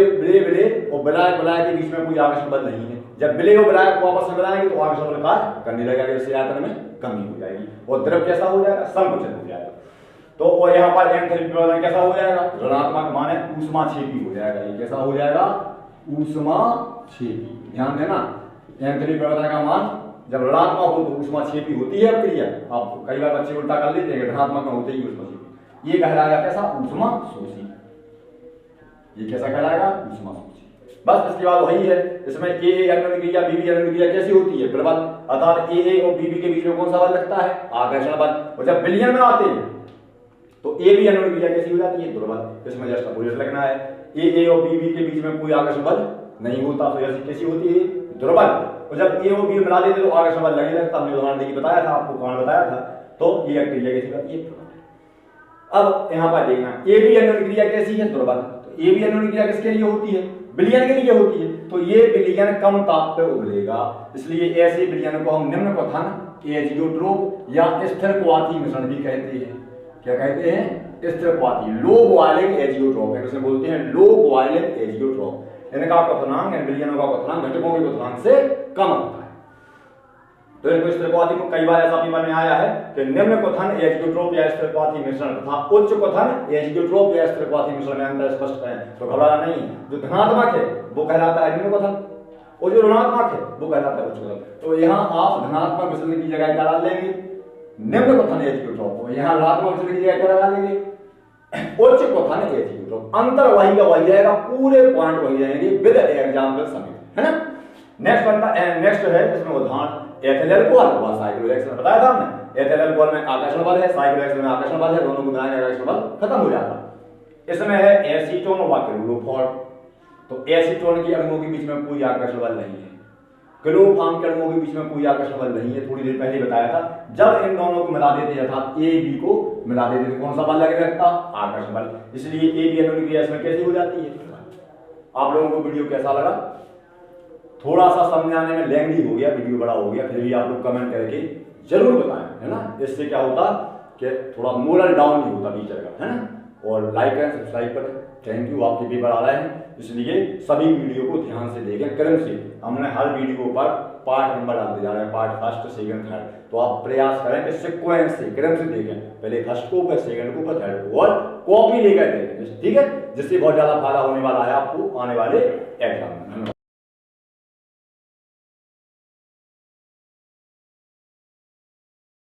विलायक के बीच में कोई आकर्षण बल नहीं है। जब विलय और विलायक को आपस में मिलाएंगे तो आकर्षण बल कार्य करने लगेगा, इससे आयतन में कमी हो जाएगी और द्रव कैसा हो जाएगा, संकुचित हो जाएगा। तो और यहाँ पर एंथैल्पी परिवर्तन कैसा हो जाएगा, ऋणात्मक माने ऊष्माक्षेपी हो जाएगा, ये कैसा हो जाएगा, ऊष्माक्षेपी। ध्यान देना, एंथैल्पी परिवर्तन का मान जब ऋणात्मक हो तो ऊष्माक्षेपी होती है क्रिया, आप कई बार बच्चे उल्टा कर लेते हैं, धनात्मक में होते ही ऊष्माक्षेपी, ये कहलाएगा कैसा, ऊष्माशोषी। ये कैसा कहलाएगा, ऊष्माशोषी। बस इसके बाद वही है, इसमें AA अन्योन्य क्रिया BB अन्योन्य क्रिया कैसी होती है, प्रबल, अर्थात AA और BB के बीच में कौन सा बल लगता है, आकर्षण बल, और जब विलयन में आते हैं तो AB अन्योन्य क्रिया कैसी हो जाती है, दुर्बल। इसमें जस्ट अपोजिट लगना है, AA और BB के बीच में कोई आकर्षण बल नहीं होता, तो ऐसी कैसी होती है, दुर्बल। और जब A और B मिला देते तो आकर्षण बल लगे लगता, हमने उदाहरण देके बताया था आपको, कौन बताया था, तो ये क्रिया कैसी होती है, अब यहाँ पर देखना AB अन्योन्य क्रिया कैसी है, दुर्बल। तो AB अन्योन्य क्रिया किसके लिए होती है, विलयन के लिए होती है, तो ये विलयन कम ताप पे उबलेगा, इसलिए ऐसे विलयन को हम निम्न क्वथन एजियोट्रोप या स्थिर क्वाथी मिश्रण भी कहते हैं। क्या कहते हैं, स्थिर क्वाथी, लो बॉयलिंग एजियोट्रोप, इसे बोलते हैं लो बॉयलिंग एजियोट्रोप। इनका क्वथनांक, इन विलयनों का क्वथनांक घटकों के क्वथनांक से कम होता है। तो इनको स्थिर क्वाथी को कई बार ऐसा पेपर में आया है कि निम्न क्वथन एजियोट्रोप या स्थिर क्वाथी मिश्रण तथा उच्च क्वथन एजियोट्रोप या स्थिर क्वाथी मिश्रण में अंतर स्पष्ट करें। तो घबराना नहीं, जो धनात्मक है वो कहलाता है निम्न क्वथन, और जो ऋणात्मक है वो कहलाता है उच्च क्वथन। तो यहाँ आप धनात्मक मिश्रण की जगह क्या डाल लेंगे, निम्न क्वथन एजियोट्रोप, और यहाँ ऋणात्मक मिश्रण की जगह क्या डाल लेंगे, उच्च क्वथन एजियोट्रोप। अंतर वही का वही रहेगा, पूरे पॉइंट वही रहेंगे विद एग्जाम्पल समेत, है ना। नेक्स्ट है इसमें उदाहरण एथिल अल्कोहल व साइक्लोहेक्सेन, बताया था हमने, एथिल अल्कोहल में आकर्षण बल है, साइक्लोहेक्सेन में आकर्षण बल है, दोनों को मिलाकर आकर्षण बल खत्म हो जाता। इसमें है एसीटोन व क्लोरोफॉर्म, तो एसीटोन के अणुओं के बीच में कोई आकर्षण बल नहीं है, क्लोरोफॉर्म के अणुओं के बीच में कोई आकर्षण बल नहीं है, थोड़ी देर पहले बताया था। जब इन दोनों को मिला देते अर्थात A B को मिला देते तो कौन सा बल लगे रहता, आकर्षण बल। इसलिए ए बी एन क्रिया इसमें कैसी हो जाती है। आप लोगों को वीडियो कैसा लगा, थोड़ा सा समझाने में लेंदी हो गया, वीडियो बड़ा हो गया, फिर भी आप लोग कमेंट करके जरूर बताएं, है ना। इससे क्या होता कि थोड़ा मोरल डाउन नहीं होता टीचर का, है ना। और लाइक करें, सब्सक्राइब करें। Thank you. आपके पेपर आ रहे हैं, इसलिए सभी वीडियो को ध्यान से देखें, क्रम से। हमने हर वीडियो पर पार्ट नंबर डालते जा रहे हैं, पार्ट फर्स्ट, सेकंड, थर्ड। तो आप प्रयास करें कि सिक्वेंस से, क्रम से देखें, पहले फर्स्ट को, फिर सेकंड को, फिर थर्ड को, और कॉपी लेकर देखें, ठीक है। जिससे बहुत ज्यादा फायदा होने वाला है आपको आने वाले एग्जाम में।